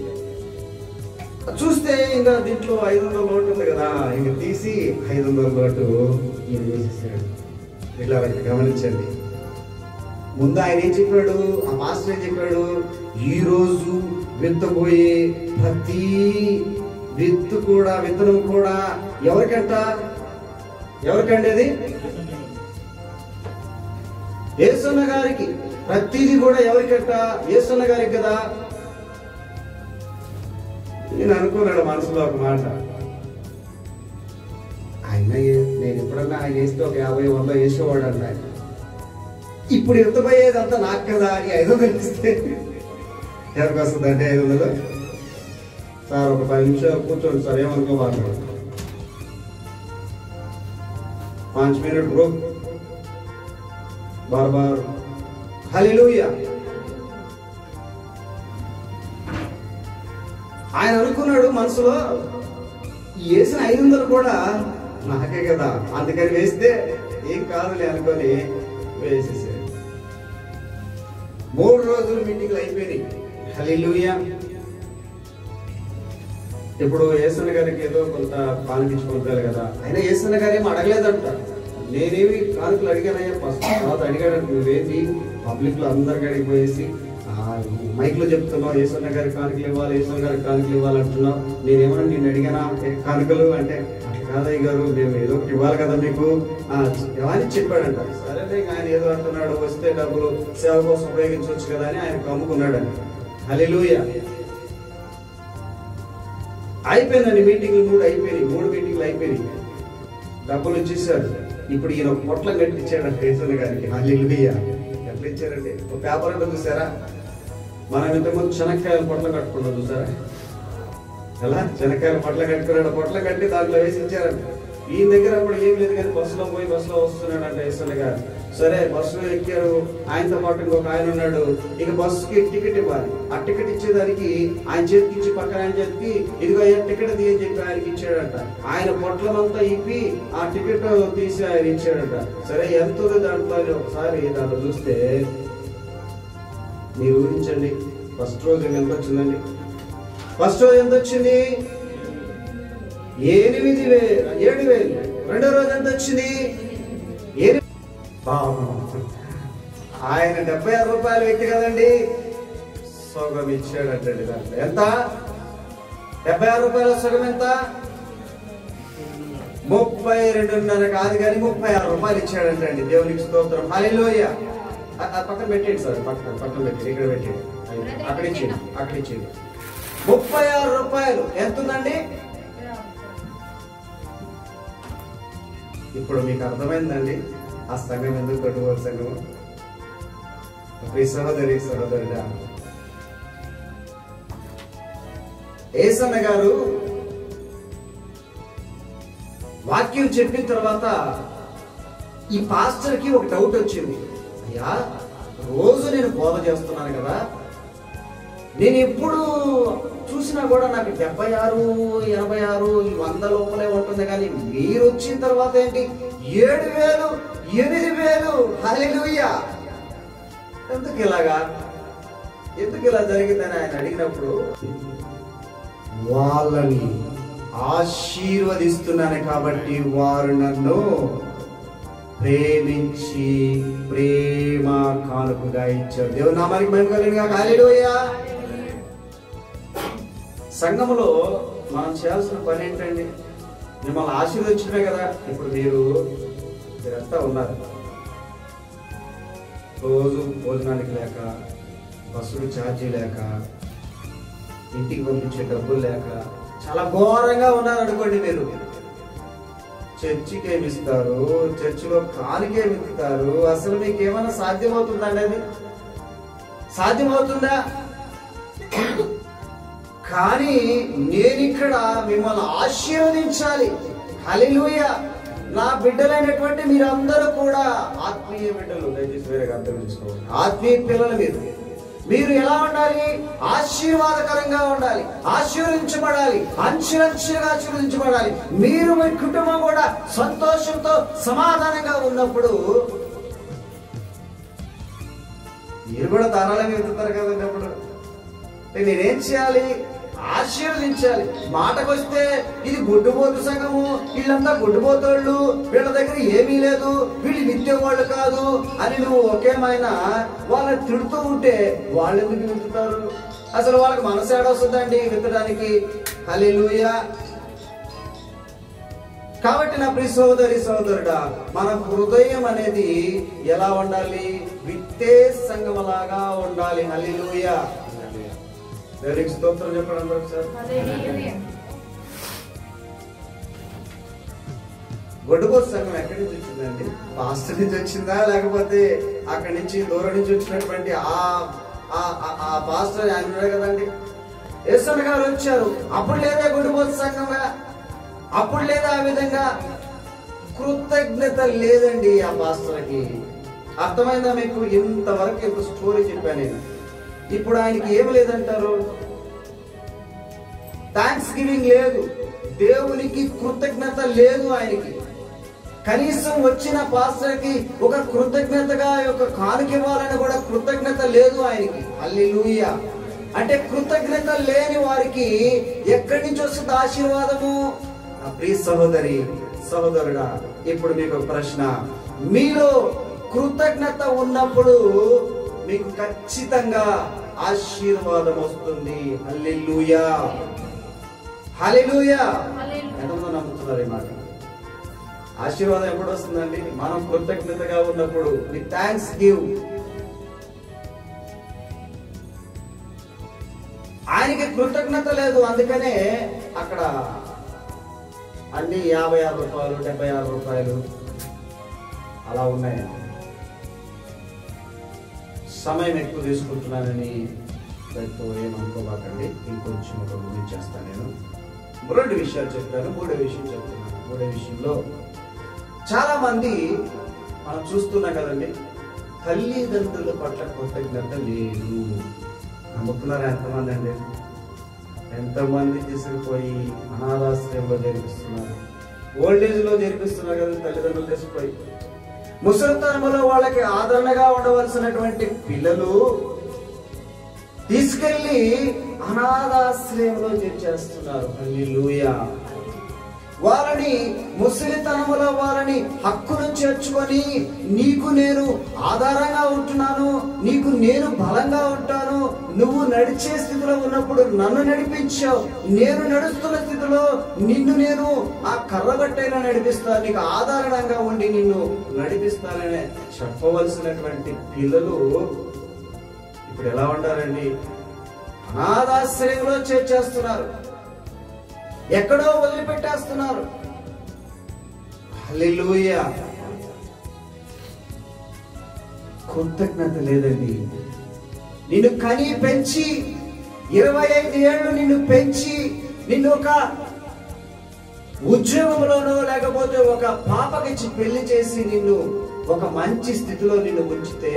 చూస్తే ఇంకా దీంట్లో 500 నోటు ఉంది కదా, ఇంక తీసి 500 నోటు ఈయన వేసేసాడు. ఇలా గమనించండి. ముందు ఆయన ఏం చెప్పాడు, ఆ మాస్టర్ ఏం చెప్పాడు, ఈ రోజు విత్తబోయే ప్రతి విత్తనం కూడా ఎవరికండి అది? యేసన్న గారికి. ప్రతిదీ కూడా ఎవరికంట? యేసన్న గారికి కదా. నేను అనుకున్నాడు మనసులో ఒక మాట, నేను ఎప్పుడన్నా ఆయన వేస్తే ఒక 50-100 వేసేవాడు అన్న. ఇప్పుడు ఎత్తపోయేదంతా నాకు కదా అని 500 ఇస్తే ఎవరికి వస్తుంది అంటే 500? సార్ ఒక 10 నిమిషాలు కూర్చోండి సార్, ఏమనుకోవాలి, 5 మినిట్ బ్రో, బార్ హల్లెలూయా. ఆయన అనుకున్నాడు మనసులో, వేసిన 500 కూడా నాకే కదా, అందుకని వేస్తే ఏం కాదులే అనుకొని వేసేసాడు. 3 రోజులు మీటింగ్లు అయిపోయినాయి. హల్లెలూయా. ఇప్పుడు యేసన్న గారికి ఏదో కొంత కానుకించుకుంటారు కదా, అయినా యేసన్న గారు ఏమి అడగలేదంట. నేనేమి కానుకలు అడిగానయ్యా, ఫస్ట్ తర్వాత అడిగాడంట, నువ్వేంటి పబ్లిక్ లో అందరికి అడిగిపోయేసి మైక్ లో చెప్తున్నావు యేసన్న గారికి కానుకలు ఇవ్వాలి, యేసన్న గారికి కానుకలు ఇవ్వాలంటున్నావు, నేనేమన్నా నేను అడిగానా కానుకలు అంటే, కాదయ్య గారు మేము ఏదో ఒకటి ఇవ్వాలి కదా మీకు అని చెప్పాడంట. సరే ఆయన ఏదో అంటున్నాడు, వస్తే డబ్బులు సేవ కోసం ఉపయోగించవచ్చు కదా అని ఆయన కమ్ముకున్నాడని. హల్లెలూయా. అయిపోయిందండి మీటింగ్లు 3 మీటింగ్లు అయిపోయినాయి, డబ్బులు ఇచ్చేసారు. ఇప్పుడు ఈయన ఒక పొట్లం కట్టించాడంట యేసన్న గారికి. హల్లెలూయా. ఎట్లా ఇచ్చారండి? ఒక పేపర్ అంటే చూసారా, మనం ఇంతకుముందు శనక్కాయల పొట్లం కట్టుకున్నాం చూసారా, ఎలా శనక్కాయల పొట్లం కట్టుకున్నాడు, పొట్లం కట్టి దాంట్లో వేసి ఇచ్చారంట. ఈయన దగ్గర అప్పుడు ఏం లేదు కానీ బస్సులో వస్తున్నాడంట యేసన్న గారు. సరే బస్సులో ఎక్కారు, ఆయనతో పాటు ఇంకొక ఆయన ఉన్నాడు. ఇక బస్సుకి టికెట్ ఇవ్వాలి. ఆ టికెట్ ఇచ్చేదానికి ఆయన చేతికి ఇచ్చి పక్కన ఆయన చేతికి ఇదిగో టికెట్ అది అని చెప్పి ఆయనకి ఇచ్చాడంట. ఆయన పొట్లం అంతా ఇప్పి ఆ టికెట్ తీసి ఆయన ఇచ్చాడంట. సరే ఎంత దాంట్లో ఒకసారి దాంట్లో చూస్తే మీరు ఊహించండి, ఫస్ట్ రోజు ఎంత వచ్చిందండి? ఫస్ట్ రోజు ఎంత వచ్చింది? 7,000. రెండో రోజు ఎంత వచ్చింది? ఆయన 76 రూపాయలు వ్యక్తి కదండి, సగం ఇచ్చాడంటండి. దాంట్లో ఎంత? 76 రూపాయల సగం ఎంత? 32.5 కాదు కానీ 36 రూపాయలు ఇచ్చాడంటండి. దేవునికి స్తోత్రం. హల్లెలూయా. పక్కన పెట్టేయండి సార్, పక్కన పెట్టి ఇక్కడ పెట్టేయండి, అక్కడ ఇచ్చేయండి. 36 రూపాయలు ఎంత ఉందండి? ఇప్పుడు మీకు అర్థమైందండి ఆ సంఘం ఎందుకు కట్టుకోవాలి సంఘం? సహోదరుడా, యేసన్న గారు వాక్యం చెప్పిన తర్వాత ఈ పాస్టర్ కి ఒక డౌట్ వచ్చింది. అయ్యా, రోజు నేను బోధ చేస్తున్నాను కదా, నేను ఎప్పుడు చూసినా కూడా నాకు 76, 86, 100 లోపలే ఉంటుంది, కానీ మీరు వచ్చిన తర్వాత ఏంటి 7,000, 8,000? హల్లెలూయా. ఎందుకు ఇలా జరిగిందని ఆయన అడిగినప్పుడు, వాళ్ళని ఆశీర్వదిస్తున్నాను కాబట్టి వారు నన్ను ప్రేమించి ప్రేమ కానుకగా ఇచ్చారు. దేవుని నామానికి మహిమ కలుగును గాక. హల్లెలూయా. సంఘములో మనం చేయాల్సిన పని ఏంటండి? మిమ్మల్ని ఆశీర్వదించడమే కదా. ఇప్పుడు మీరంతా ఉన్నారు, రోజు భోజనానికి లేక, బస్సులు ఛార్జీ లేక, ఇంటికి పంపించే డబ్బులు లేక చాలా ఘోరంగా ఉన్నారు అనుకోండి. మీరు చర్చికి ఏమిస్తారు, చర్చిలో కానుక ఏమిస్తారు? అసలు మీకు ఏమైనా సాధ్యమవుతుందండి? అది సాధ్యమవుతుందా? కానీ నేను ఇక్కడ మిమ్మల్ని ఆశీర్వదించాలి. హల్లెలూయా. నా బిడ్డలైనటువంటి మీరందరూ కూడా ఆత్మీయ బిడ్డలు. దయచేసి వేరేగా అర్థం చేసుకోవాలి. ఆత్మీయ పిల్లలు మీరు ఎలా ఉండాలి? ఆశీర్వాదకరంగా ఉండాలి, ఆశీర్వదించబడాలి, అంచెలంచెలుగా ఆశీర్వదించబడాలి. మీరు మీ కుటుంబం కూడా సంతోషంతో సమాధానంగా ఉన్నప్పుడు మీరు కూడా ధారాళంగా ఎదుగుతారు కదండి. అప్పుడు నేనేం చేయాలి? ఆశీర్వదించాలి. మాటకు వస్తే ఇది గుడ్డుబోతు సంఘము, వీళ్ళంతా గుడ్డుబోతోళ్ళు, వీళ్ళ దగ్గర ఏమీ లేదు, వీళ్ళు నిత్యం వాళ్ళు కాదు అని నువ్వు ఒకేమైనా వాళ్ళని తిడుతూ ఉంటే వాళ్ళు ఎందుకు వింటున్నారు? అసలు వాళ్ళకి మనసు ఏడొస్తుందండి విత్తడానికి? హల్లెలూయా. కాబట్టి నా ప్రియ సోదరి సోదరుడా, మన హృదయం అనేది ఎలా ఉండాలి? విత్తే సంఘములాగా ఉండాలి. హల్లెలూయా. దేవునికి స్తోత్రం చెప్పండి ఒకసారి. గొడ్డుబోతు సంఘం ఎక్కడి నుంచి వచ్చిందండి? పాస్టర్ నుంచి వచ్చిందా, లేకపోతే అక్కడి నుంచి దూరం నుంచి వచ్చినటువంటి ఆ పాస్టర్ ఆయన కదండి, యేసన్న గారు వచ్చారు. అప్పుడు లేదా గొడ్డుబోతు సంఘంగా? అప్పుడు లేదా ఆ విధంగా? కృతజ్ఞత లేదండి ఆ పాస్టర్కి. అర్థమైందా మీకు? ఇంతవరకు ఇంత స్టోరీ చెప్పాను నేను. ఇప్పుడు ఆయనకి ఏమి లేదంటారు? థ్యాంక్స్ గివింగ్ లేదు, దేవునికి కృతజ్ఞత లేదు ఆయనకి. కనీసం వచ్చిన పాస్టర్కి ఒక కృతజ్ఞతగా ఒక కానుక ఇవ్వాలని కూడా కృతజ్ఞత లేదు ఆయనకి. హల్లెలూయా. అంటే కృతజ్ఞత లేని వారికి ఎక్కడి నుంచి వస్తుంది ఆశీర్వాదము? ప్రియ సహోదరి సహోదరుడా, ఇప్పుడు మీకు ప్రశ్న. మీలో కృతజ్ఞత ఉన్నప్పుడు మీకు ఖచ్చితంగా ఆశీర్వాదం వస్తుంది. హల్లెలూయా. హల్లెలూయా. ఎంతమంది నమ్ముతున్నారు ఈ మాట? ఆశీర్వాదం ఎప్పుడు వస్తుందండి? మనం కృతజ్ఞతగా ఉన్నప్పుడు. With thanks give. ఆయనకి కృతజ్ఞత లేదు, అందుకనే అక్కడ అన్ని 56 రూపాయలు 76 రూపాయలు అలా ఉన్నాయి. సమయం ఎక్కువ తీసుకుంటున్నానని దాంతో ఏమనుకోబాకండి. ఇంకొంచెం ఒక ముగించేస్తాను. నేను 2 విషయాలు చెప్పాను, 3వ విషయం చెప్తున్నాను. 3వ విషయంలో చాలా మంది మనం చూస్తున్నాం కదండి, తల్లిదండ్రుల పట్ల కృతజ్ఞత లేదు. నమ్ముతున్నారా ఎంతమంది అండి? ఎంతమంది తీసుకుపోయి అనాథాశ్రయంలో జరిపిస్తున్నారు, ఓల్డేజ్ లో జరిపిస్తున్నారు కదా తల్లిదండ్రులు తీసుకుపోయి. ముసలితనంలో వాళ్ళకి ఆదరణగా ఉండవలసినటువంటి పిల్లలు తీసుకెళ్లి అనాథాశ్రయంలో చేర్చేస్తున్నారు. హల్లెలూయా. వాళ్ళని ముసలితనములో వాళ్ళని హక్కును చేర్చుకొని, నీకు నేను ఆధారంగా ఉంటున్నాను, నీకు నేను బలంగా ఉంటాను, నువ్వు నడిచే స్థితిలో ఉన్నప్పుడు నన్ను నడిపించావు, నేను నడుస్తున్న స్థితిలో నిన్ను నేను ఆ కర్రబట్టైనా నడిపిస్తాను, నీకు ఆధారంగా ఉండి నిన్ను నడిపిస్తానని చెప్పవలసినటువంటి పిల్లలు ఇప్పుడు ఎలా ఉంటారండి? అనాథాశ్రయంలో చేర్చేస్తున్నారు, ఎక్కడో వదిలిపెట్టేస్తున్నారు. హల్లెలూయా. కృతజ్ఞత లేదండి. నిన్ను కని పెంచి 25 ఏళ్ళు నిన్ను పెంచి నిన్ను ఒక ఉద్యోగంలోనో లేకపోతే ఒక పాపకిచ్చి పెళ్లి చేసి నిన్ను ఒక మంచి స్థితిలో నిన్ను ఉంచితే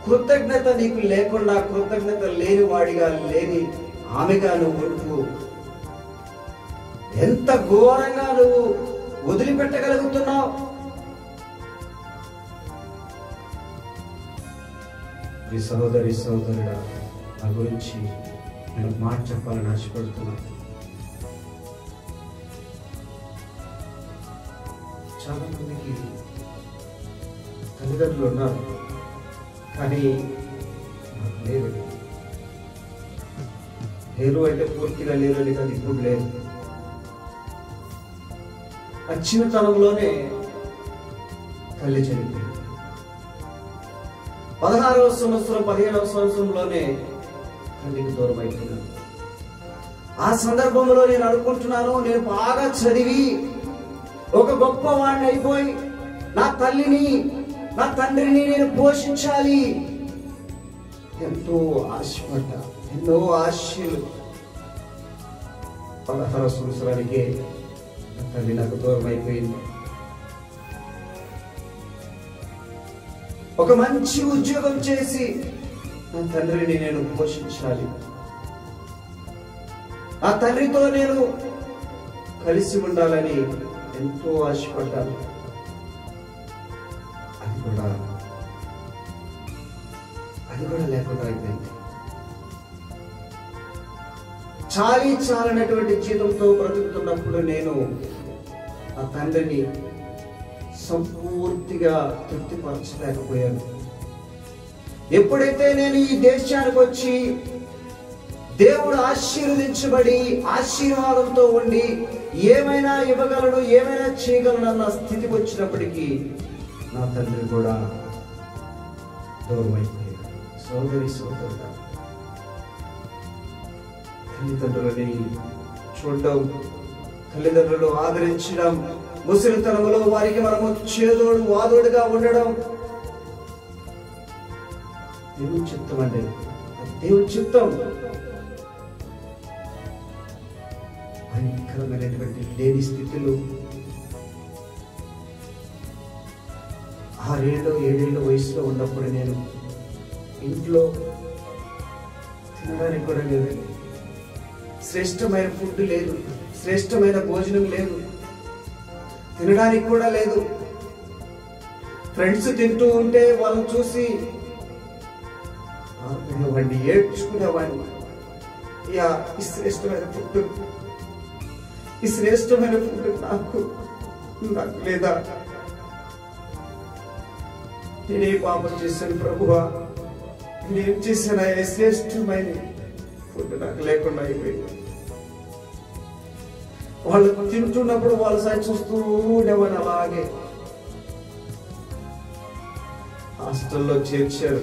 కృతజ్ఞత నీకు లేకుండా, కృతజ్ఞత లేని వాడిగా లేని ఆమెగా నువ్వు ఉంటూ ఎంత ఘోరంగా నువ్వు వదిలిపెట్టగలుగుతున్నావు? ఈ సహోదరి సహోదరుడా, నా గురించి నేను మాట చెప్పాలని ఆశపడుతున్నాను. చాలా మందికి తల్లిదండ్రులు ఉన్నారు, కానీ లేదు. లేరు అంటే పూర్తిగా లేరు అని కాదు, ఇప్పుడు లేదు. ఆ చిన్నతనంలోనే తల్లి చనిపోయింది. 16వ సంవత్సరం 15వ సంవత్సరంలోనే తల్లికి దూరం అయిపోయినాను. ఆ సందర్భంలో నేను అనుకుంటున్నాను, నేను బాగా చదివి ఒక గొప్ప వాడిని అయిపోయి నా తల్లిని నా తండ్రిని నేను పోషించాలి. ఎంతో ఆశపడ్డా, ఎన్నో ఆశలు. 16వ సంవత్సరానికి తల్లి నాకు దూరం అయిపోయింది. ఒక మంచి ఉద్యోగం చేసి నా తండ్రిని నేను పోషించాలి, ఆ తండ్రితో నేను కలిసి ఉండాలని ఎంతో ఆశపడ్డాను. అది కూడా లేకుండా అయిపోయింది. చాలినటువంటి జీతంతో బ్రతుకుతున్నప్పుడు నేను ఆ తండ్రిని సంపూర్తిగా తృప్తిపరచలేకపోయాను. ఎప్పుడైతే నేను ఈ దేశానికి వచ్చి దేవుడు ఆశీర్వదించబడి ఆశీర్వాదంతో ఉండి ఏమైనా ఇవ్వగలడు, ఏమైనా చేయగలను అన్న స్థితికి వచ్చినప్పటికీ నా తండ్రి కూడా దూరం అయిపోయాడు. సోదరుడా, తల్లిదండ్రులని చూడడం, తల్లిదండ్రులు ఆదరించడం, ముసలితనంలో వారికి మనము చేదోడు వాదోడుగా ఉండడం దేవుని చిత్తం అండి. దేవుని చిత్తం. భయంకరమైనటువంటి లేని స్థితిలో 6 ఏళ్ళు 7 ఏళ్ళ వయసులో ఉన్నప్పుడు నేను ఇంట్లో తినడానికి కూడా లేదు, శ్రేష్టమైన ఫుడ్ లేదు, శ్రేష్టమైన భోజనం లేదు, తినడానికి కూడా లేదు. ఫ్రెండ్స్ తింటూ ఉంటే వాళ్ళని చూసి ఆడుకునేవాడిని, ఏడ్చుకునేవాడిని. ఈ శ్రేష్టమైన ఫుడ్ నాకు లేదా? నేనే పాపం చేశాను ప్రభువా, నేనేం చేశాను? శ్రేష్టమైన ఫుడ్ నాకు లేకుండా అయిపోయింది. వాళ్ళు తింటున్నప్పుడు వాళ్ళ సైడ్ చూస్తూ ఉండేవాడిని. అలాగే హాస్టల్లో చేర్చారు.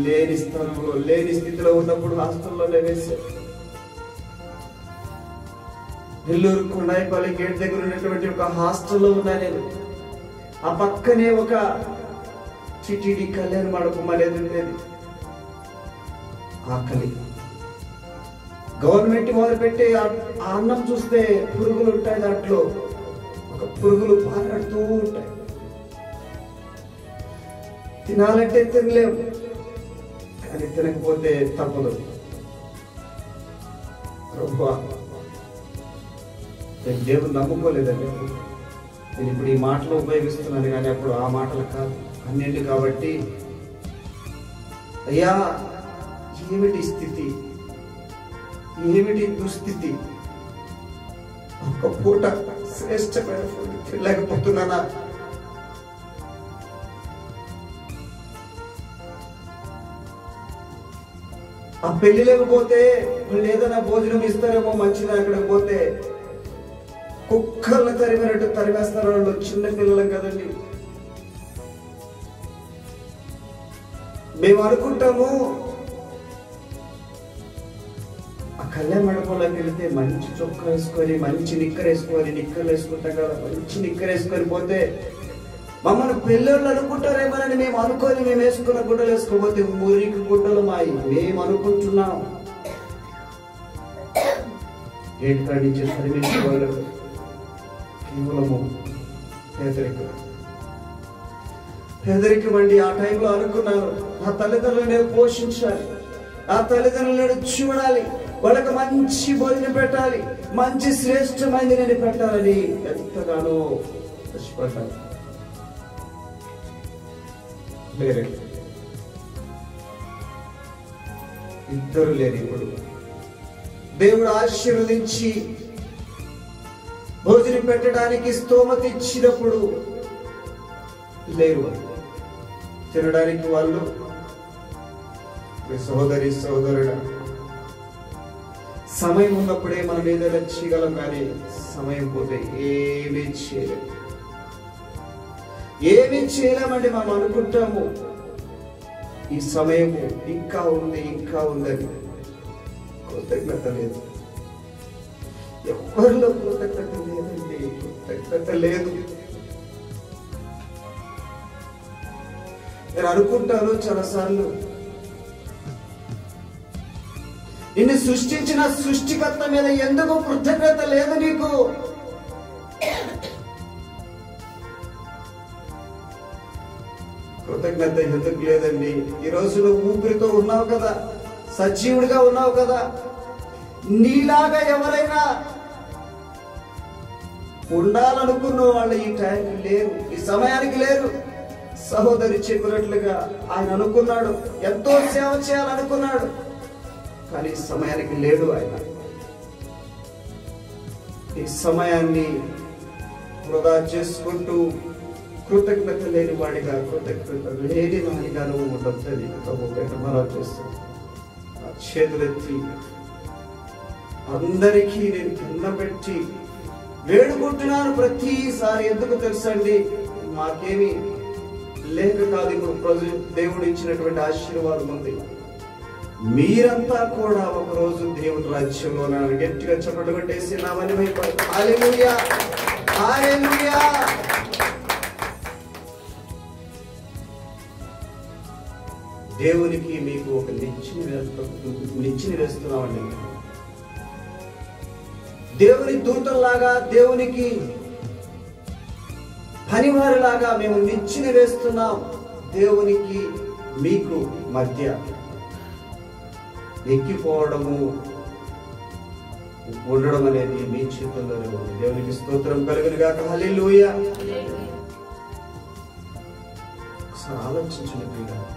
లేని స్థలంలో, లేని స్థితిలో ఉన్నప్పుడు హాస్టల్లోనే వేశారు. నెల్లూరు కొండాయిపల్లి గేట్ దగ్గర ఉన్నటువంటి ఒక హాస్టల్లో ఉన్నా నేను. ఆ పక్కనే ఒక టిటిడి కళ్యాణ మండపం అనేది ఉండేది. ఆకలి, గవర్నమెంట్ వారు పెట్టే ఆ అన్నం చూస్తే పురుగులు ఉంటాయి, దాంట్లో ఒక పురుగులు పారాడుతూ ఉంటాయి. తినాలంటే తినలేము, కానీ తినకపోతే తప్పదు. ప్రభువా, నేను దేవుని నమ్ముకోలేదండి. నేను ఇప్పుడు ఈ మాటలు ఉపయోగిస్తున్నాను, కానీ అప్పుడు ఆ మాటలు కాదు, అన్నింటి. కాబట్టి అయ్యా, ఏమిటి స్థితి, ఏమిటి దుస్థితి? ఒక పూట శ్రేష్టమైన ఫుడ్ తినలేకపోతున్నానా? ఆ పెళ్లి లేకపోతే వాళ్ళు ఏదైనా భోజనం ఇస్తారేమో మంచిది, అక్కడికి పోతే కుక్కర్లు తరిమినట్టు తరిమేస్తారు వాళ్ళు. చిన్న పిల్లలం కదండి. మేము అనుకుంటాము ఆ కళ్యాణ మండపంలోకి వెళితే మంచి చొక్కా వేసుకొని, మంచి నిక్కర్ వేసుకొని, నిక్కర్లు వేసుకుంటాం కదా, మంచి నిక్కర్ వేసుకొని పోతే మమ్మల్ని పిల్లలు అనుకుంటారేమోనని మేము అనుకొని మేము వేసుకున్న గుడ్డలు వేసుకోపోతే మురికి గుడ్డలు మాయి మేము అనుకుంటున్నాం. గేట్ కాడించి సర్వీస్ వాళ్ళు కేవలము పేదరికం అండి. ఆ టైంలో అనుకున్నాను, నా తల్లిదండ్రులను నేను పోషించాలి, నా తల్లిదండ్రులను నేను చూడాలి, వాళ్ళకి మంచి భోజనం పెట్టాలి, మంచి శ్రేష్టమైనది నేను పెట్టాలని ఎంతగానో కష్టపడ్డాను. లేరే, ఇద్దరు లేరు. ఇప్పుడు దేవుడు ఆశీర్వదించి భోజనం పెట్టడానికి స్తోమత ఇచ్చినప్పుడు లేరు. తినడానికి వాళ్ళు. సహోదరి సహోదరుడా, సమయం ఉన్నప్పుడే మనం ఏదైనా చేయగలం, కానీ సమయం పోతే ఏమీ చేయలేము. ఏమీ చేయలేమండి. మనం అనుకుంటాము ఈ సమయము ఇంకా ఉంది, ఇంకా ఉందని. కృతజ్ఞత లేదు, ఎవరిలో కృతజ్ఞత లేదండి. కృతజ్ఞత లేదు. నేను అనుకుంటాను చాలాసార్లు, నిన్ను సృష్టించిన సృష్టికర్త మీద ఎందుకు కృతజ్ఞత లేదు నీకు? కృతజ్ఞత ఎందుకు లేదండి? ఈ రోజు నువ్వు ఊపిరితో ఉన్నావు కదా, సజీవుడిగా ఉన్నావు కదా. నీలాగా ఎవరైనా ఉండాలనుకున్న వాళ్ళు ఈ టైంకి లేరు, ఈ సమయానికి లేరు. సహోదరి చెప్పినట్లుగా ఆయన అనుకున్నాడు, ఎంతో సేవ చేయాలనుకున్నాడు, కానీ ఈ సమయానికి లేడు. ఆయన ఈ సమయాన్ని వృధా చేసుకుంటూ కృతజ్ఞత లేని వాడిగా, కృతజ్ఞత లేని వాడిగా నువ్వు ఉండొద్దని ప్రభు పేట మనం చేస్తాం. చేతులెత్తి అందరికీ నేను కింద పెట్టి వేడుకుంటున్నాను ప్రతిసారి. ఎందుకు తెలుసండి? మాకేమి లేక కాదు, ఇప్పుడు దేవుడు ఇచ్చినటువంటి ఆశీర్వాదం ఉంది. మీరంతా కూడా ఒకరోజు దేవుడి రాజ్యంలో గట్టిగా చప్పట్లు కొట్టేసి నా మహిమపడు. హల్లెలూయా, హల్లెలూయా. దేవునికి మీకు ఒక నిచ్చెన వేస్తున్నామండి. దేవుని దూతల్లాగా, దేవునికి పనివారిలాగా మేము నిచ్చెన వేస్తున్నాం. దేవునికి మీకు మధ్య ఎక్కిపోవడము ఉండడం అనేది మీ చేతుల్లోనే ఉంది. దేవునికి స్తోత్రం కలుగును గాక. హల్లెలూయా. ఒకసారి ఆలోచించండి ప్రియులారా.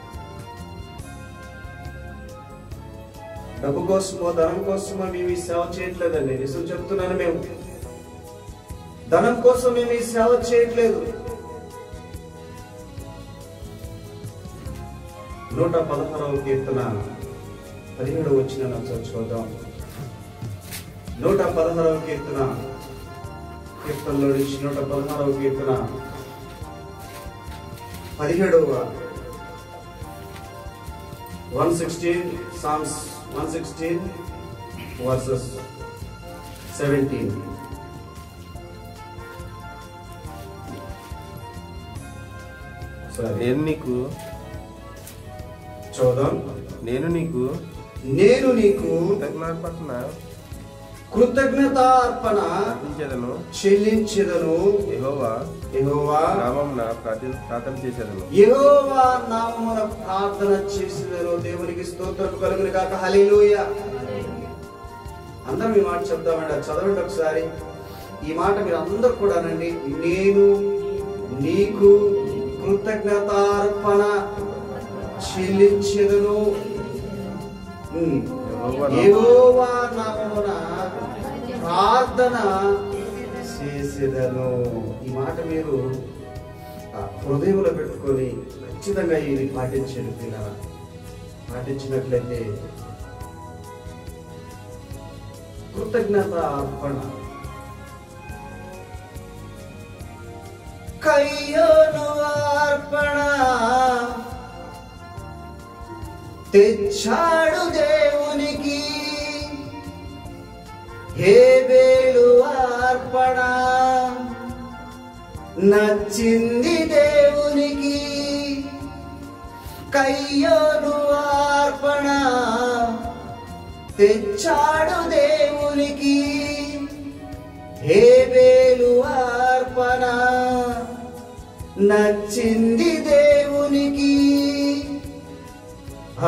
డబ్బు కోసమో ధనం కోసమో మేము ఈ సేవ చేయట్లేదండి. నిజం చెప్తున్నాను, మేము ధనం కోసం మేము ఈ సేవ చేయట్లేదు. 116వ కీర్తన 17వ వచనం చూద్దాం. 116వ కీర్తనలో నుంచి 116వ కీర్తన 17వ 116 Psalms 116 verses 17. నేను నీకు చూద్దాం. నేను నీకు కృతజ్ఞతార్పణ చెల్లించెదను. యెహోవా నామమున ప్రార్థన చేసేదను. యెహోవా నామమున ప్రార్థన చేసేదను. దేవునికి స్తోత్రం కలుగును గాక. హల్లెలూయా. అందరం ఈ మాట చెప్దామండి. చదవండి ఒకసారి ఈ మాట మీరు అందరూ కూడానండి. నేను నీకు కృతజ్ఞతార్పణ చెల్లించెదను. యెహోవా నామమున ప్రార్థన చేసేదను. ఈ మాట మీరు హృదయంలో పెట్టుకొని ఖచ్చితంగా ఇది పాటించండి పిల్లల. పాటించినట్లయితే కృతజ్ఞత అర్పణ. కయ్యోను అర్పణ తెచ్చాడు దేవునికి. హేబేలు అర్పణ నచ్చింది దేవునికి. కయ్యోను అర్పణ తెచ్చాడు దేవునికి. హేబేలు అర్పణ నచ్చింది దేవునికి.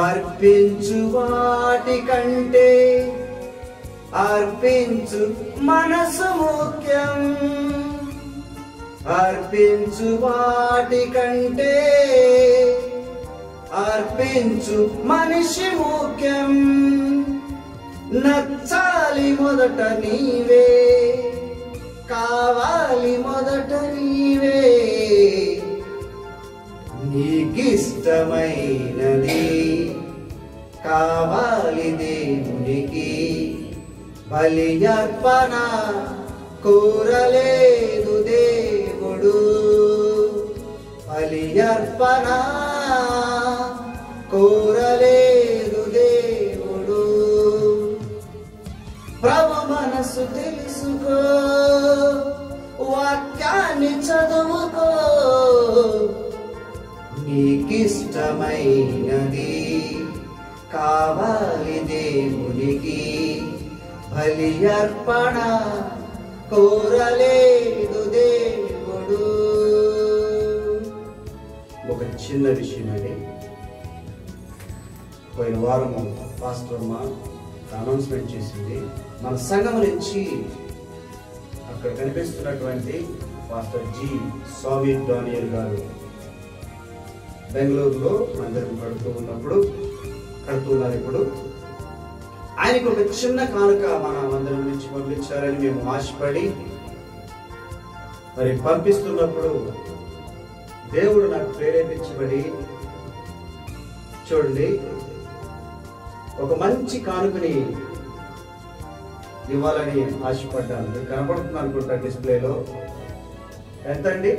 అర్పించు వాటి కంటే అర్పించు మనసు ముఖ్యం. అర్పించు వాటి కంటే అర్పించు మనిషి ముఖ్యం. నచ్చాలి మొదట నీవే, కావాలి మొదట నీవే. నీకిష్టమైనది కావాలి దేవునికి. బలి అర్పణ కోరలేదు దేవుడు. బలి అర్పణ కోరలేదు దేవుడు. ప్రభు మనసు తెలుసుకో, వాక్యాన్ని చదువుకో. నీకిష్టమైనది కావాలి దేవునికి. బలి అర్పణ కోరలేదు దేవుడు. ఒక చిన్న విషయం అండి. పోయిన వారం పాస్టర్ అమ్మ అనౌన్స్మెంట్ చేసింది. మన సంఘం నుంచి అక్కడ కనిపిస్తున్నటువంటి పాస్టర్ జి స్వామి డానియల్ గారు బెంగళూరులో మందిరం కడుతున్నారు ఇప్పుడు. ఆయనకు ఒక చిన్న కానుక మన మందిరం నుంచి పంపించారని మేము ఆశపడి మరి పంపిస్తున్నప్పుడు దేవుడు నాకు ప్రేరేపించబడి, చూడండి, ఒక మంచి కానుకని ఇవ్వాలని ఆశపడ్డాను. మీకు కనపడుతుంది అనుకుంటా డిస్ప్లేలో. ఎంత అండి?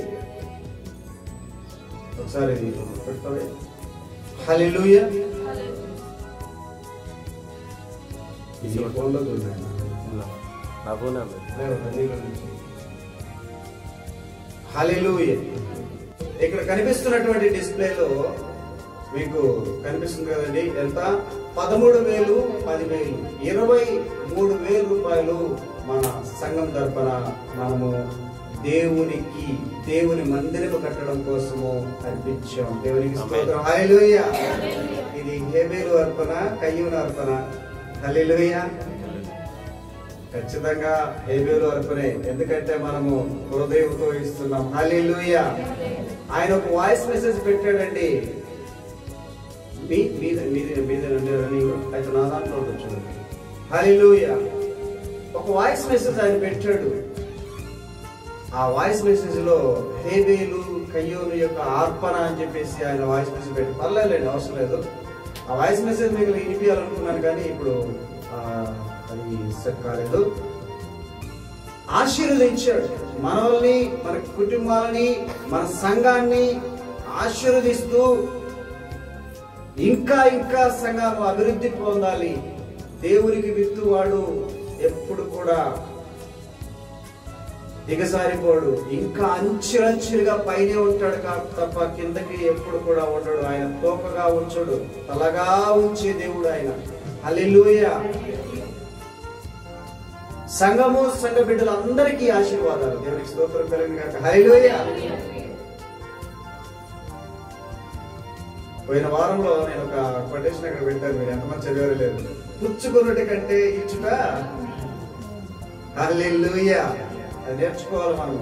ఒకసారి పెట్టుకోండి. హల్లెలూయా. ఫోన్లో చూడండి. హల్లెలూయా. ఇక్కడ కనిపిస్తున్నటువంటి డిస్ప్లేలో మీకు కనిపిస్తుంది కదండి. ఎంత? 13,000, 10,000, 23,000 రూపాయలు మన సంఘం తరపున మనము దేవుని మందిరము కట్టడం కోసము అర్పించాం. దేవునికి స్తోత్రం. హల్లెలూయా. ఇది హేబేలు అర్పణ, కయ్యూను అర్పణ. హల్లెలూయా. ఖచ్చితంగా హేబేలు అర్పణే, ఎందుకంటే మనము హృదయంతో ఇస్తున్నాం. హల్లెలూయా. ఆయన ఒక వాయిస్ మెసేజ్ పెట్టాడండి. అయితే నా దాంట్లో చూడండి. హల్లెలూయా. ఒక వాయిస్ మెసేజ్ ఆయన పెట్టాడు. ఆ వాయిస్ మెసేజ్ లో హేబేలు కయ్యూను యొక్క అర్పణ అని చెప్పేసి ఆయన వాయిస్ మెసేజ్ పెట్టి, పర్లేదండి, అవసరం లేదు. ఆ వాయిస్ మెసేజ్ మీకు వినిపించాలనుకున్నాను కానీ ఇప్పుడు అది సెట్ కాలేదు. ఆశీర్వదించాడు మనల్ని, మన కుటుంబాలని, మన సంఘాన్ని ఆశీర్వదిస్తూ ఇంకా సంఘాలు అభివృద్ధి పొందాలి. దేవునికి విత్తువాడు ఎప్పుడు కూడా దిగసారిపోడు, ఇంకా అంచెలంచెలుగా పైనే ఉంటాడు తప్ప కిందకి ఎప్పుడు కూడా ఉండడు. ఆయన తోకగా ఉంచడు, తలగా ఉంచే దేవుడు ఆయన. హల్లెలూయా. సంఘము, సంఘ బిడ్డలందరికీ ఆశీర్వాదాలు. దేవునికి స్తోత్రం కలుగును గాక. హల్లెలూయా. పోయిన వారంలో నేను ఒక కొటేషన్ అక్కడ పెట్టాను. మీరు ఎంతమంది చదివారో లేదు. పుచ్చుకున్నటి కంటే ఇచ్చుట. హల్లెలూయా. అది నేర్చుకోవాలి మనం.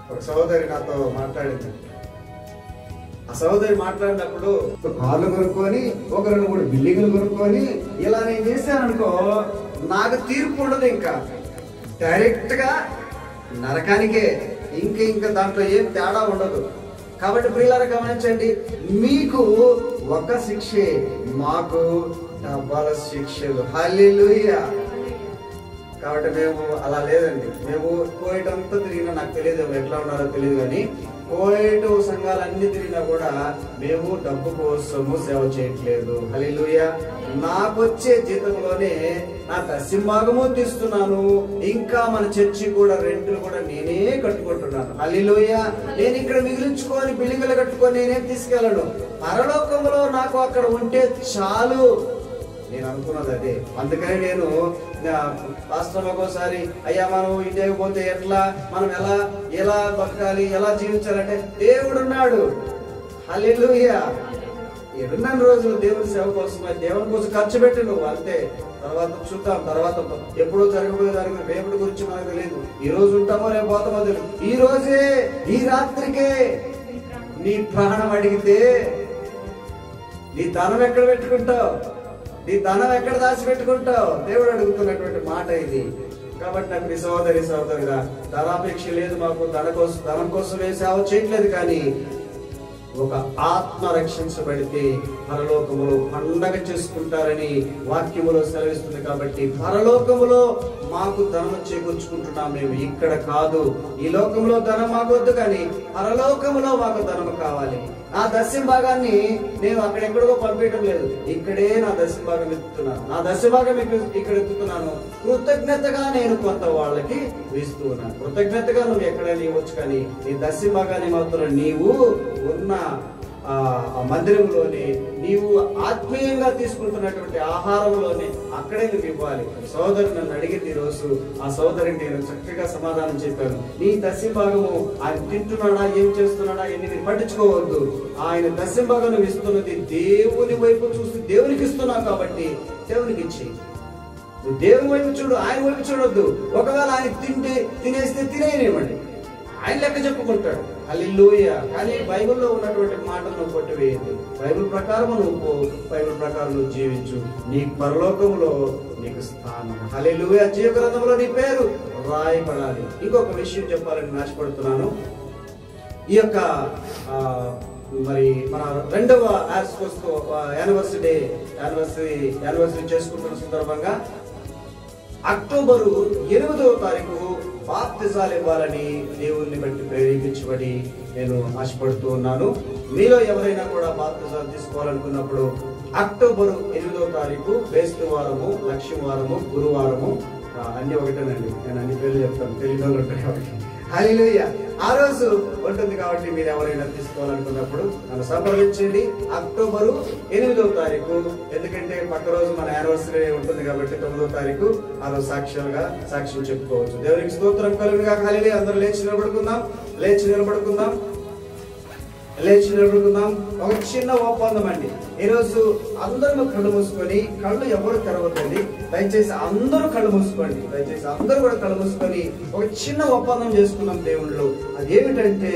ఒక సహోదరి నాతో మాట్లాడింది. ఆ సహోదరి మాట్లాడినప్పుడు కార్లు కొనుక్కొని, ఒక 2-3 బిల్డింగ్లు కొనుక్కొని ఇలా నేను చేశాను అనుకో, నాకు తీర్పు ఉండదు. ఇంకా డైరెక్ట్ గా నరకానికే. ఇంకా దాంట్లో ఏం తేడా ఉండదు. కాబట్టి ప్రియులారా గమనించండి, మీకు ఒక శిక్షే, మాకు డబ్బాల శిక్షలు. హల్లెలూయా. కాబట్టి మేము అలా లేదండి. మేము కోయిట్ అంతా తిరిగినా, నాకు తెలియదు ఎట్లా ఉన్నారో తెలియదు కానీ, కోయిట్ సంఘాలన్నీ తిరిగినా కూడా మేము డబ్బు కోసము సేవ చేయట్లేదు. హల్లెలూయా. నాకొచ్చే జీతంలోనే నా దశంభాగము తీస్తున్నాను. ఇంకా మన చర్చి కూడా రెంట్లు కూడా నేనే కట్టుకుంటున్నాను. హల్లెలూయా. నేను ఇక్కడ మిగిలించుకొని బిల్డింగ్లు కట్టుకొని నేనేం తీసుకెళ్ళను. పరలోకంలో నాకు అక్కడ ఉంటే చాలు. నేను అనుకున్నది అదే. అందుకని నేను పాస్టర్ ఒకసారి, అయ్యా మనం ఇండియాకి పోతే ఎట్లా, మనం ఎలా బతకాలి, ఎలా జీవించాలంటే దేవుడున్నాడు. హల్లెలూయా. ఎన్నో రోజులు దేవుని సేవ కోసం, దేవుని కోసం ఖర్చు పెట్టి నువ్వు అంతే. తర్వాత చూద్దాం, తర్వాత ఎప్పుడో జరగబోయే దానికి రేపటి గురించి మనకు తెలియదు. ఈ రోజు ఉంటామో రేపు పోతామో తెలియదు. ఈ రోజే, ఈ రాత్రికే నీ ప్రాణం అడిగితే నీ ధనం ఎక్కడ పెట్టుకుంటావు, నీ ధనం ఎక్కడ దాచిపెట్టుకుంటావు? దేవుడు అడుగుతున్నటువంటి మాట ఇది. కాబట్టి నాకు నీ సహోదరిగా ధనాపేక్ష లేదు. మాకు ధనం కోసమే సేవ చేయట్లేదు. కానీ ఒక ఆత్మ రక్షించబడితే పరలోకములో పండగ చేసుకుంటారని వాక్యములో సెలవిస్తుంది. కాబట్టి పరలోకములో మాకు ధనం చేకూర్చుకుంటున్నాం మేము, ఇక్కడ కాదు. ఈ లోకంలో ధనం మాకు వద్దు, కానీ పరలోకములో మాకు ధనం కావాలి. నా దశంభాగాన్ని నేను అక్కడెక్కడికో పంపించడం లేదు, ఇక్కడే నా దశంభాగం ఎత్తుతున్నాను. నా దశంభాగం ఇక్కడ ఎత్తుతున్నాను. కృతజ్ఞతగా నేను కొంత వాళ్ళకి ఇస్తూ ఉన్నాను. కృతజ్ఞతగా నువ్వు ఎక్కడైనా ఇవ్వచ్చు, కానీ నీ దశంభాగాన్ని మాత్రం నీవు ఉన్న మందిరంలోనే, నీవు ఆత్మీయంగా తీసుకుంటున్నటువంటి ఆహారంలోనే అక్కడే నువ్వు ఇవ్వాలి. సోదరు నన్ను అడిగింది ఈరోజు, ఆ సోదరికి నేను చక్కగా సమాధానం చెప్పాను. నీ దశంభాగము ఆయన తింటున్నాడా, ఏం చేస్తున్నాడా ఎన్ని పట్టించుకోవద్దు. ఆయన దశంభాగం నువ్వు ఇస్తున్నది దేవుని వైపు చూసి దేవునికి ఇస్తున్నావు కాబట్టి దేవునికి ఇచ్చి, నువ్వు దేవుని వైపు చూడు, ఆయన వైపు చూడొద్దు. ఒకవేళ ఆయన తినేస్తే తినేయనివ్వండి, ఆయన లెక్క చెప్పుకుంటాడు. హల్లెలూయా. కానీ బైబిల్లో ఉన్నటువంటి మాటలను కొట్టివేయండి. బైబిల్ ప్రకారం నువ్వు బైబిల్ ప్రకారం నువ్వు జీవించు, నీ పరలోకంలో నీకు స్థానం. హల్లెలూయా. జీవ గ్రంథంలో నీ పేరు రాయబడాలి. ఇంకొక విషయం చెప్పాలని ఆశపడుతున్నాను. ఈ యొక్క మరి మన 2వ యానివర్సరీ చేసుకుంటున్న సందర్భంగా అక్టోబరు 8వ తారీఖు బాప్తిజాలు ఇవ్వాలని దేవుణ్ణి బట్టి ప్రేరేపించబడి నేను ఆశపడుతూ ఉన్నాను. మీలో ఎవరైనా కూడా బాప్తిజాలు తీసుకోవాలనుకున్నప్పుడు అక్టోబరు 8వ తారీఖు బేస్తు వారము, లక్ష్మీ వారము, గురువారము అన్ని ఒకటేనండి. నేను అన్ని పేర్లు చెప్తాను, తెలియదు ఉంటాయి కాబట్టి. హల్లెలూయా. ఆ రోజు ఉంటుంది కాబట్టి మీరు ఎవరైనా తీసుకోవాలనుకున్నప్పుడు నన్ను సంప్రదించండి. అక్టోబరు 8వ తారీఖు, ఎందుకంటే పక్క రోజు మన యానివర్సరీ ఉంటుంది కాబట్టి 9వ తారీఖు ఆ రోజు సాక్ష్యం చెప్పుకోవచ్చు. దేవునికి స్తోత్రం కలుగునుగా. హల్లెలూయా. అందరూ లేచి నిలబడుకుందాం. ఒక చిన్న ఒప్పందం అండి. ఈరోజు అందరూ కళ్ళు మూసుకొని, కళ్ళు ఎవరు తెరవద్దండి దయచేసి, అందరూ కళ్ళు మూసుకోండి. అందరూ కూడా కళ్ళు మూసుకొని ఒక చిన్న ఒప్పందం చేసుకున్నాం దేవుళ్ళు. అదేమిటంటే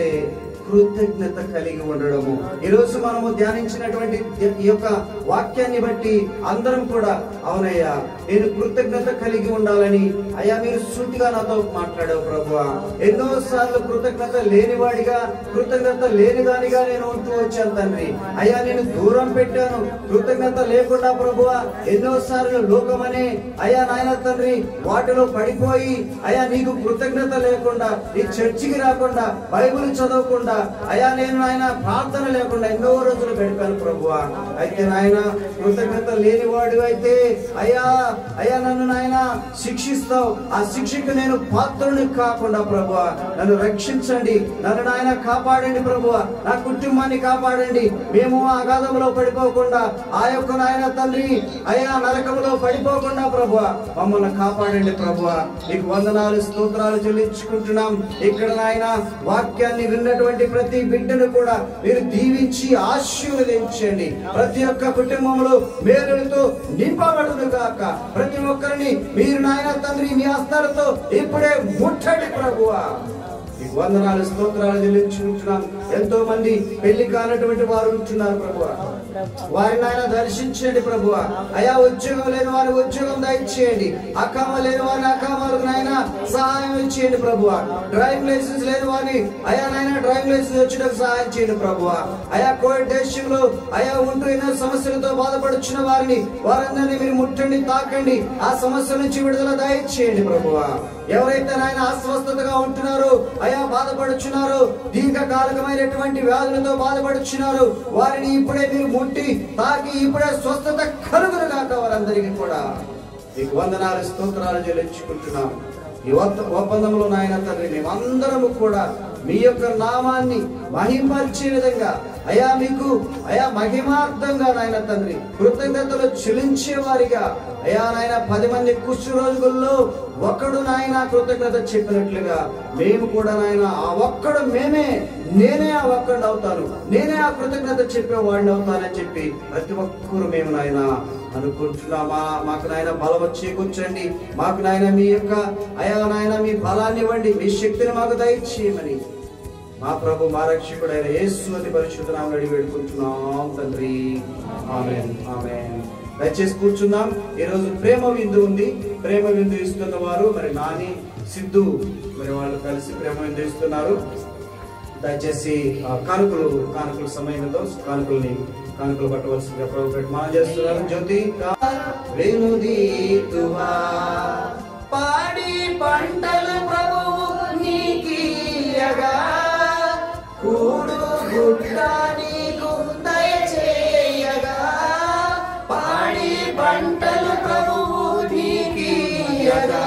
కృతజ్ఞత కలిగి ఉండడము. ఈరోజు మనము ధ్యానించినటువంటి ఈ యొక్క వాక్యాన్ని బట్టి అందరం కూడా అవునయ్యా నేను కృతజ్ఞత కలిగి ఉండాలని, అయ్యా మీరు సూటిగా నాతో మాట్లాడావు ప్రభువా. ఎన్నో సార్లు కృతజ్ఞత లేనివాడిగా, కృతజ్ఞత లేనిదానిగా నేను ఉంటూ వచ్చాను తండ్రి. అయ్యా నేను దూరం పెట్టాను కృతజ్ఞత లేకుండా ప్రభువా. ఎన్నో సార్లు లోకమనే అయ్యా నాయన తండ్రి వాటిలో పడిపోయి, అయ్యా నీకు కృతజ్ఞత లేకుండా, నీ చర్చికి రాకుండా, బైబిల్ చదవకుండా, అయ్యా నేను నాయన ప్రార్థన లేకుండా ఎన్నో రోజులు గడిపాను ప్రభువా. అయితే నాయన కృతజ్ఞత లేనివాడు అయితే అయ్యా నన్ను నాయన శిక్షిస్తావు. ఆ శిక్షకు నేను పాత్రుని కాకుండా ప్రభువా నన్ను రక్షించండి, నన్ను నాయన కాపాడండి ప్రభువా. నా కుటుంబాన్ని కాపాడండి. మేము అగాధంలో పడిపోకుండా, ఆ యొక్క నాయన తండ్రి అయ్యా నరకంలో పడిపోకుండా ప్రభువా మమ్మల్ని కాపాడండి ప్రభువా. నీకు వందనాలు స్తోత్రాలు చెల్లించుకుంటున్నాం. ఇక్కడ నాయన వాక్యాన్ని విన్నటువంటి ప్రతి బిడ్డను కూడా మీరు దీవించి ఆశీర్వదించండి. ప్రతి ఒక్క కుటుంబంలో మేలులతో నింపబడును గాక. ప్రతి ఒక్కరిని మీరు నాయన తండ్రి మీ హస్తాలతో ఇప్పుడే ముట్టండి ప్రభువా. మీకు వందనాలు స్తోత్రాలు చెల్లించుకుంటున్నాం. ఎంతో మంది పెళ్లి కానటువంటి వారు ఉంటున్నారు ప్రభువా, వారిని ఆయన దర్శించండి ప్రభువా. అయా ఉద్యోగం లేని వారి ఉద్యోగం దయచేయండి. అకామ లేని వారిని అకామాలకు నాయన సహాయం ఇచ్చేయండి ప్రభువా. డ్రైవింగ్ లైసెన్స్ లేని వారిని అయా నాయన డ్రైవింగ్ లైసెన్స్ వచ్చేటకు సహాయం చేయండి ప్రభువా. అయా కోవిడ్ దేశంలో అయా ఉంటూ ఎన్నో సమస్యలతో బాధపడుచున్న వారిని, వారందరినీ మీరు ముట్టండి, తాకండి. ఆ సమస్యల నుంచి విడుదల దయచేయండి ప్రభువా. ఎవరైతే నాయన అస్వస్థతగా ఉంటున్నారో, అయా బాధపడుచున్నారో, దీర్ఘకాలికమైనటువంటి వ్యాధులతో బాధపడుచున్నారు, వారిని ఇప్పుడే మీరు ముట్టి తాకి ఇప్పుడే స్వస్థత కలుగును గాక. వారందరికీ కూడా మీకు వందనాలు స్తోత్రాలు చెల్లించుకుంటున్నాం. ఈ ఒప్పందంలో నాయన తండ్రి మేమందరము కూడా మీ యొక్క నామాన్ని మహిమపరిచే విధంగా అయా మీకు అయా మహిమార్థంగా నాయన తండ్రి కృతజ్ఞతలు చెల్లించే వారిగా అయా నాయన 10 మంది కుష్టు రోజుల్లో ఒక్కడు నాయన కృతజ్ఞత చెప్పినట్లుగా మేము కూడా నాయన ఆ ఒక్కడు నేనే ఆ ఒక్కడు అవుతాను, నేనే ఆ కృతజ్ఞత చెప్పేవాడిని అవుతానని చెప్పి ప్రతి ఒక్కరు మేము నాయన అనుకుంటున్నామా. మాకు నాయన బలం చేకూర్చండి. మాకు నాయన మీ యొక్క అయా నాయన మీ బలాన్ని ఇవ్వండి, మీ శక్తిని మాకు దయచేయమని మా ప్రభు మా రక్షకుడైన యేసు అతి పరిశుద్ధ నామములో అడిగి వేడుకుంటున్నాం తండ్రి. ఆమేన్ ఆమేన్. దయచేసి కూర్చుందాం. ఈ రోజు ప్రేమ విందు ఉంది. ప్రేమ విందు ఇస్తున్న వారు మరి నాని, సిద్ధు మరి వాళ్ళు కలిసి ప్రేమ విందు ఇస్తున్నారు. దయచేసి కానుకలు సమయంలో కానుకలు పట్టవలసిందిగా ప్రభు పెట్టి మనం చేస్తున్నారు. జ్యోతి వెనుదీతువా పాడి పంటలు ప్రభువు నీకియగా, కూడు గుడ్డ నీకు దయచేయగా, పాడి పంటలు ప్రభువు నీకియగా,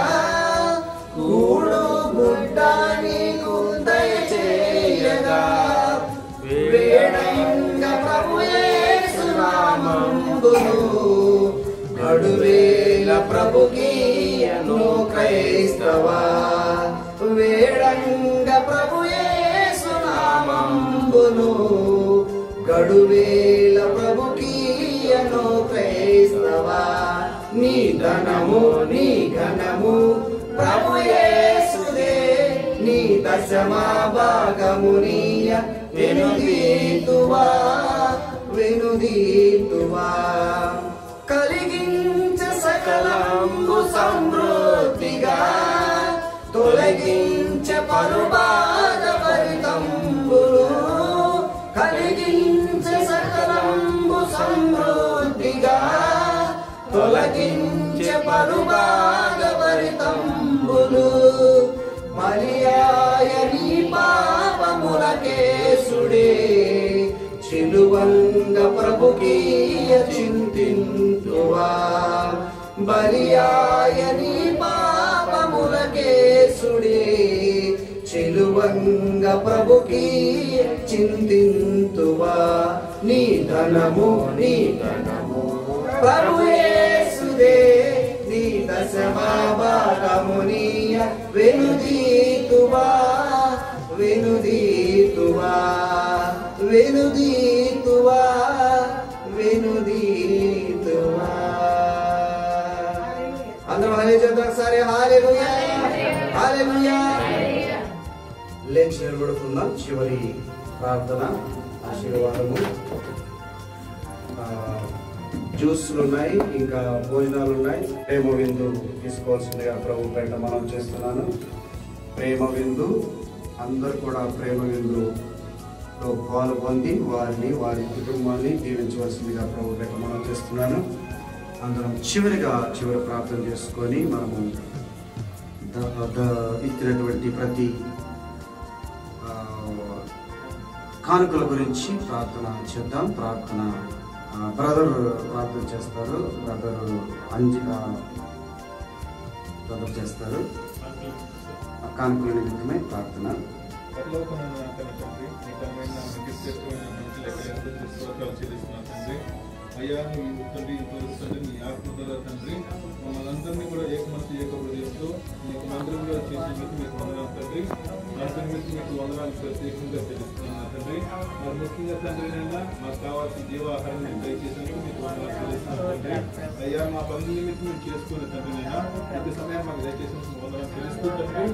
కూడు గుడ్డ నీకు దయచేయగా, వేడంగ నామంబును గడువేల ప్రభుకీయను క్రైస్తవ వేడంగ ప్రభు యేసు నామంబును గడువేల ప్రభుకీయను క్రైస్తవ నీ ధనము నీ ఘనము ప్రభు యేసుదే నీ దశమా భాగమునియ వెనుదీతువా వెనుదీతువా కలిగించ సకలంబు సమృద్ధిగా తొలగించ పరుబాధ పరితంబులు కలిగించ సకలంబు సమృద్ధిగా తొలగించ పరుబాధ పరితంబులు బలియాయ నీ పాపములకేసుడే చిలువంగ ప్రభుకీయ చింతింతువా బలియాయ నీ పాపములకేసుడే చిలువంగ ప్రభుకీయ చింతింతువా నీ ధనము ప్రభు యేసుదే నీ దశమా భాగమునియ వెనుదీతువా వెనుదీతువా వెనుదీతువా వెనుదీతువా అందరం హల్లెలూయా చెప్దాం ఒకసారి హల్లెలూయా హల్లెలూయా లేచి నిలబడుకుందాం చివరి ప్రార్థన ఆశీర్వాదము జ్యూస్లు ఉన్నాయి ఇంకా భోజనాలు ఉన్నాయి ప్రేమ విందు తీసుకోవాల్సిందిగా ప్రభు పేట మనం చేస్తున్నాను ప్రేమ విందు అందరూ కూడా ప్రేమ విందులో పాల్గొంది వారిని వారి కుటుంబాన్ని దీవించవలసిందిగా ప్రభు పేట మనం చేస్తున్నాను అందరం చివరి ప్రార్థన చేసుకొని మనము ఇచ్చినటువంటి ప్రతి కానుకల గురించి ప్రార్థన చేద్దాం ప్రార్థన బ్రదర్ ప్రార్థన చేస్తారు బ్రదర్ చేస్తారు కానుకల నిమిత్తమే ప్రార్థన అయ్యా నువ్వు తండ్రి నీ ఆత్మల తండ్రి మమ్మల్ని అందరినీ కూడా ఏక మనసు ఏక హృదయంతో నీకు మందిరంలో చేసేందుకు మీకు వందనాలు తండ్రి అందరి మీద మీకు వందనాలు ప్రత్యేకంగా తెలుస్తున్నాను తండ్రి మరి ముఖ్యంగా తండ్రినైనా మాకు కావాల్సిన జీవాహారం మీరు దయచేసేందుకు మీకు వందనాలు తెలుస్తున్నాను తండ్రి అయ్యా మా పనుల నిమిత్తం మీరు చేసుకునే తండ్రినైనా ప్రతి సమయం మాకు దయచేసేందుకు వందనాలు తెలుస్తూ తండ్రి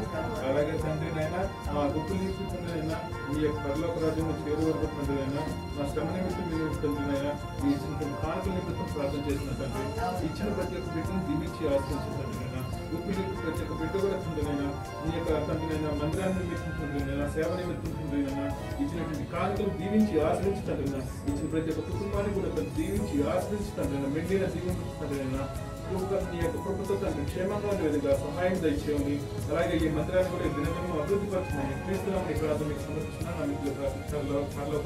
అలాగే తండ్రినైనా మా గుప్పులు నిమిత్తం తండ్రినైనా మీ యొక్క పరలోక రాజ్యంలో చేరువరకు తండ్రినైనా మా శ్రమ నిమిత్తం మీరు తండ్రినైనా ఈ కానుకల నిమిత్తం ప్రార్థన చేసిన తండ్రి ఇచ్చిన ప్రతి ఒక్క బిడ్డను దీవించి ఆశ్రయించండి గుప్పిలి ప్రతి ఒక్క బిడ్డ కూడా తండ్రినైనా మీ యొక్క తండ్రినైనా మందిరాన్ని నిమిత్తం తండ్రినైనా సేవ నిమిత్తం తండ్రినైనా ఇచ్చినటువంటి కానుకలు దీవించి ఆశ్రయించండినా ఇచ్చిన ప్రతి ఒక్క కుటుంబాన్ని కూడా దీవించి ఆశ్రయించండినా మెండిన దీవించండినా నీ యొక్క కృపతో తండ్రి క్షేమంగా విధంగా సహాయం దయచేయండి అలాగే ఈ మందిరాన్ని కూడా దినదినం అభివృద్ధి పరచుకోండి క్రీస్తునామమున ఈ ప్రార్థన మీకు సమర్పిస్తున్నాను నా మిత్రుల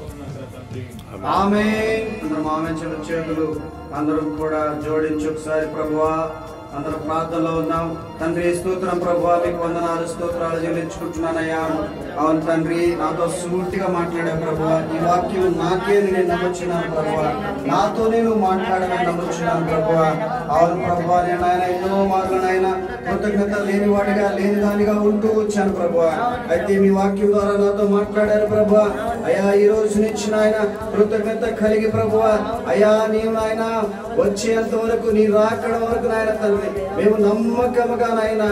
తండ్రి ఆమేన్ అందరం చేతులు అందరం కూడా జోడించి ఒకసారి ప్రభువా అందరం ప్రార్థనలో ఉన్నాం తండ్రి స్తోత్రం ప్రభువా మీకు వందనాలు స్తోత్రాలు చెల్లించుకుంటున్నానయ్యా అవును తండ్రి నాతో సూటిగా మాట్లాడే ప్రభువా ఈ వాక్యం నాకే నేను నమ్ముచున్నాను ప్రభువా నాతో నేను మాట్లాడమని నమ్ముచున్నాను ప్రభువా అవును ప్రభువా నేను ఆయన ఎన్నో మార్లు నాయన కృతజ్ఞత లేనివాడిగా లేని దానిగా ఉంటూ వచ్చాను ప్రభువా అయితే మీ వాక్యం ద్వారా నాతో మాట్లాడారు ప్రభువా అయ్యా ఈ రోజు నుంచి నాయన కృతజ్ఞత కలిగి ప్రభువా అయ్యా నీవు నాయన వచ్చేంత వరకు నీ రాకడ వరకు నాయన తండ్రి మేము నమ్మకముగా నాయన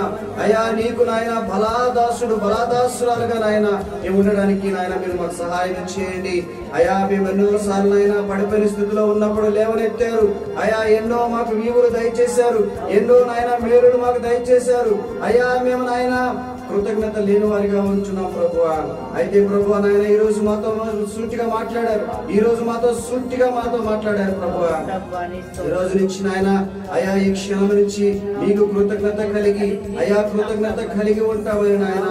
అయ్యా నీకు నాయన బలాదాసురాలుగా నాయన మేము ఉండడానికి నాయన మీరు మాకు సహాయం చేయండి అయ్యా మేము ఎన్నో సార్లు నాయన పడిపోయిన స్థితిలో ఉన్నప్పుడు లేవనెత్తారు అయ్యా ఎన్నో మాకు వీవులు దయచేశారు ఎన్నో నాయన మేలులు మాకు దయచేశారు అయ్యా మేము నాయన కృతజ్ఞత లేని వారిగా ఉంటున్నాం ప్రభువా అయితే ప్రభువా నాయన ఈ రోజు మాతో సూటిగా మాట్లాడారు ప్రభువా ఈ రోజు నుంచి నాయన అయా ఈ క్షణం నుంచి మీకు కృతజ్ఞత కలిగి ఉంటామని నాయన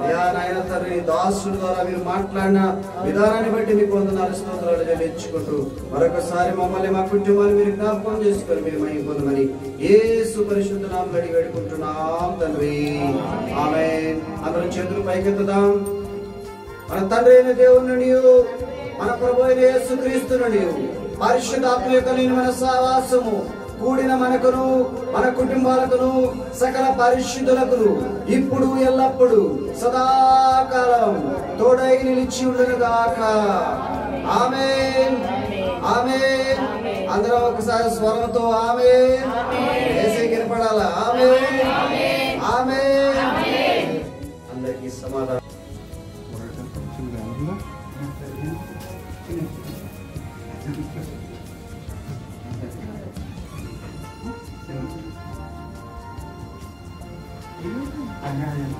అయా నాయన తండ్రి దాసుడు ద్వారా మీరు మాట్లాడిన విధానాన్ని బట్టి మీకు వందనాలు స్తోత్రాలు చెల్లించుకుంటూ మరొకసారి మమ్మల్ని మా కుటుంబాన్ని మీరు జ్ఞాపకం చేసుకొని మీరు మహిమ పొందమని యేసు పరిశుద్ధ నామములో అడిగి వేడుకుంటున్నాం తండ్రి ఆమేన్ అందరం చేతులు పైకెత్తుదాం మన తండ్రి అయిన దేవుని మన ప్రభు అయిన యేసుక్రీస్తును పరిశుద్ధాత్మ యొక్క నిలువైన సహవాసము కూడిన మనకును మన కుటుంబాలకును సకల పరిశుద్ధులకును ఇప్పుడు ఎల్లప్పుడు సదాకాలం తోడై నిలిచి ఉండును గాక. ఆమేన్ ఆమేన్. అందరం ఒకసారి స్వరంతో ఆమేన్ యేసే కనపడాలా. ఆమేన్ ఆమేన్. అందరికీ సమాధానం. Ada yang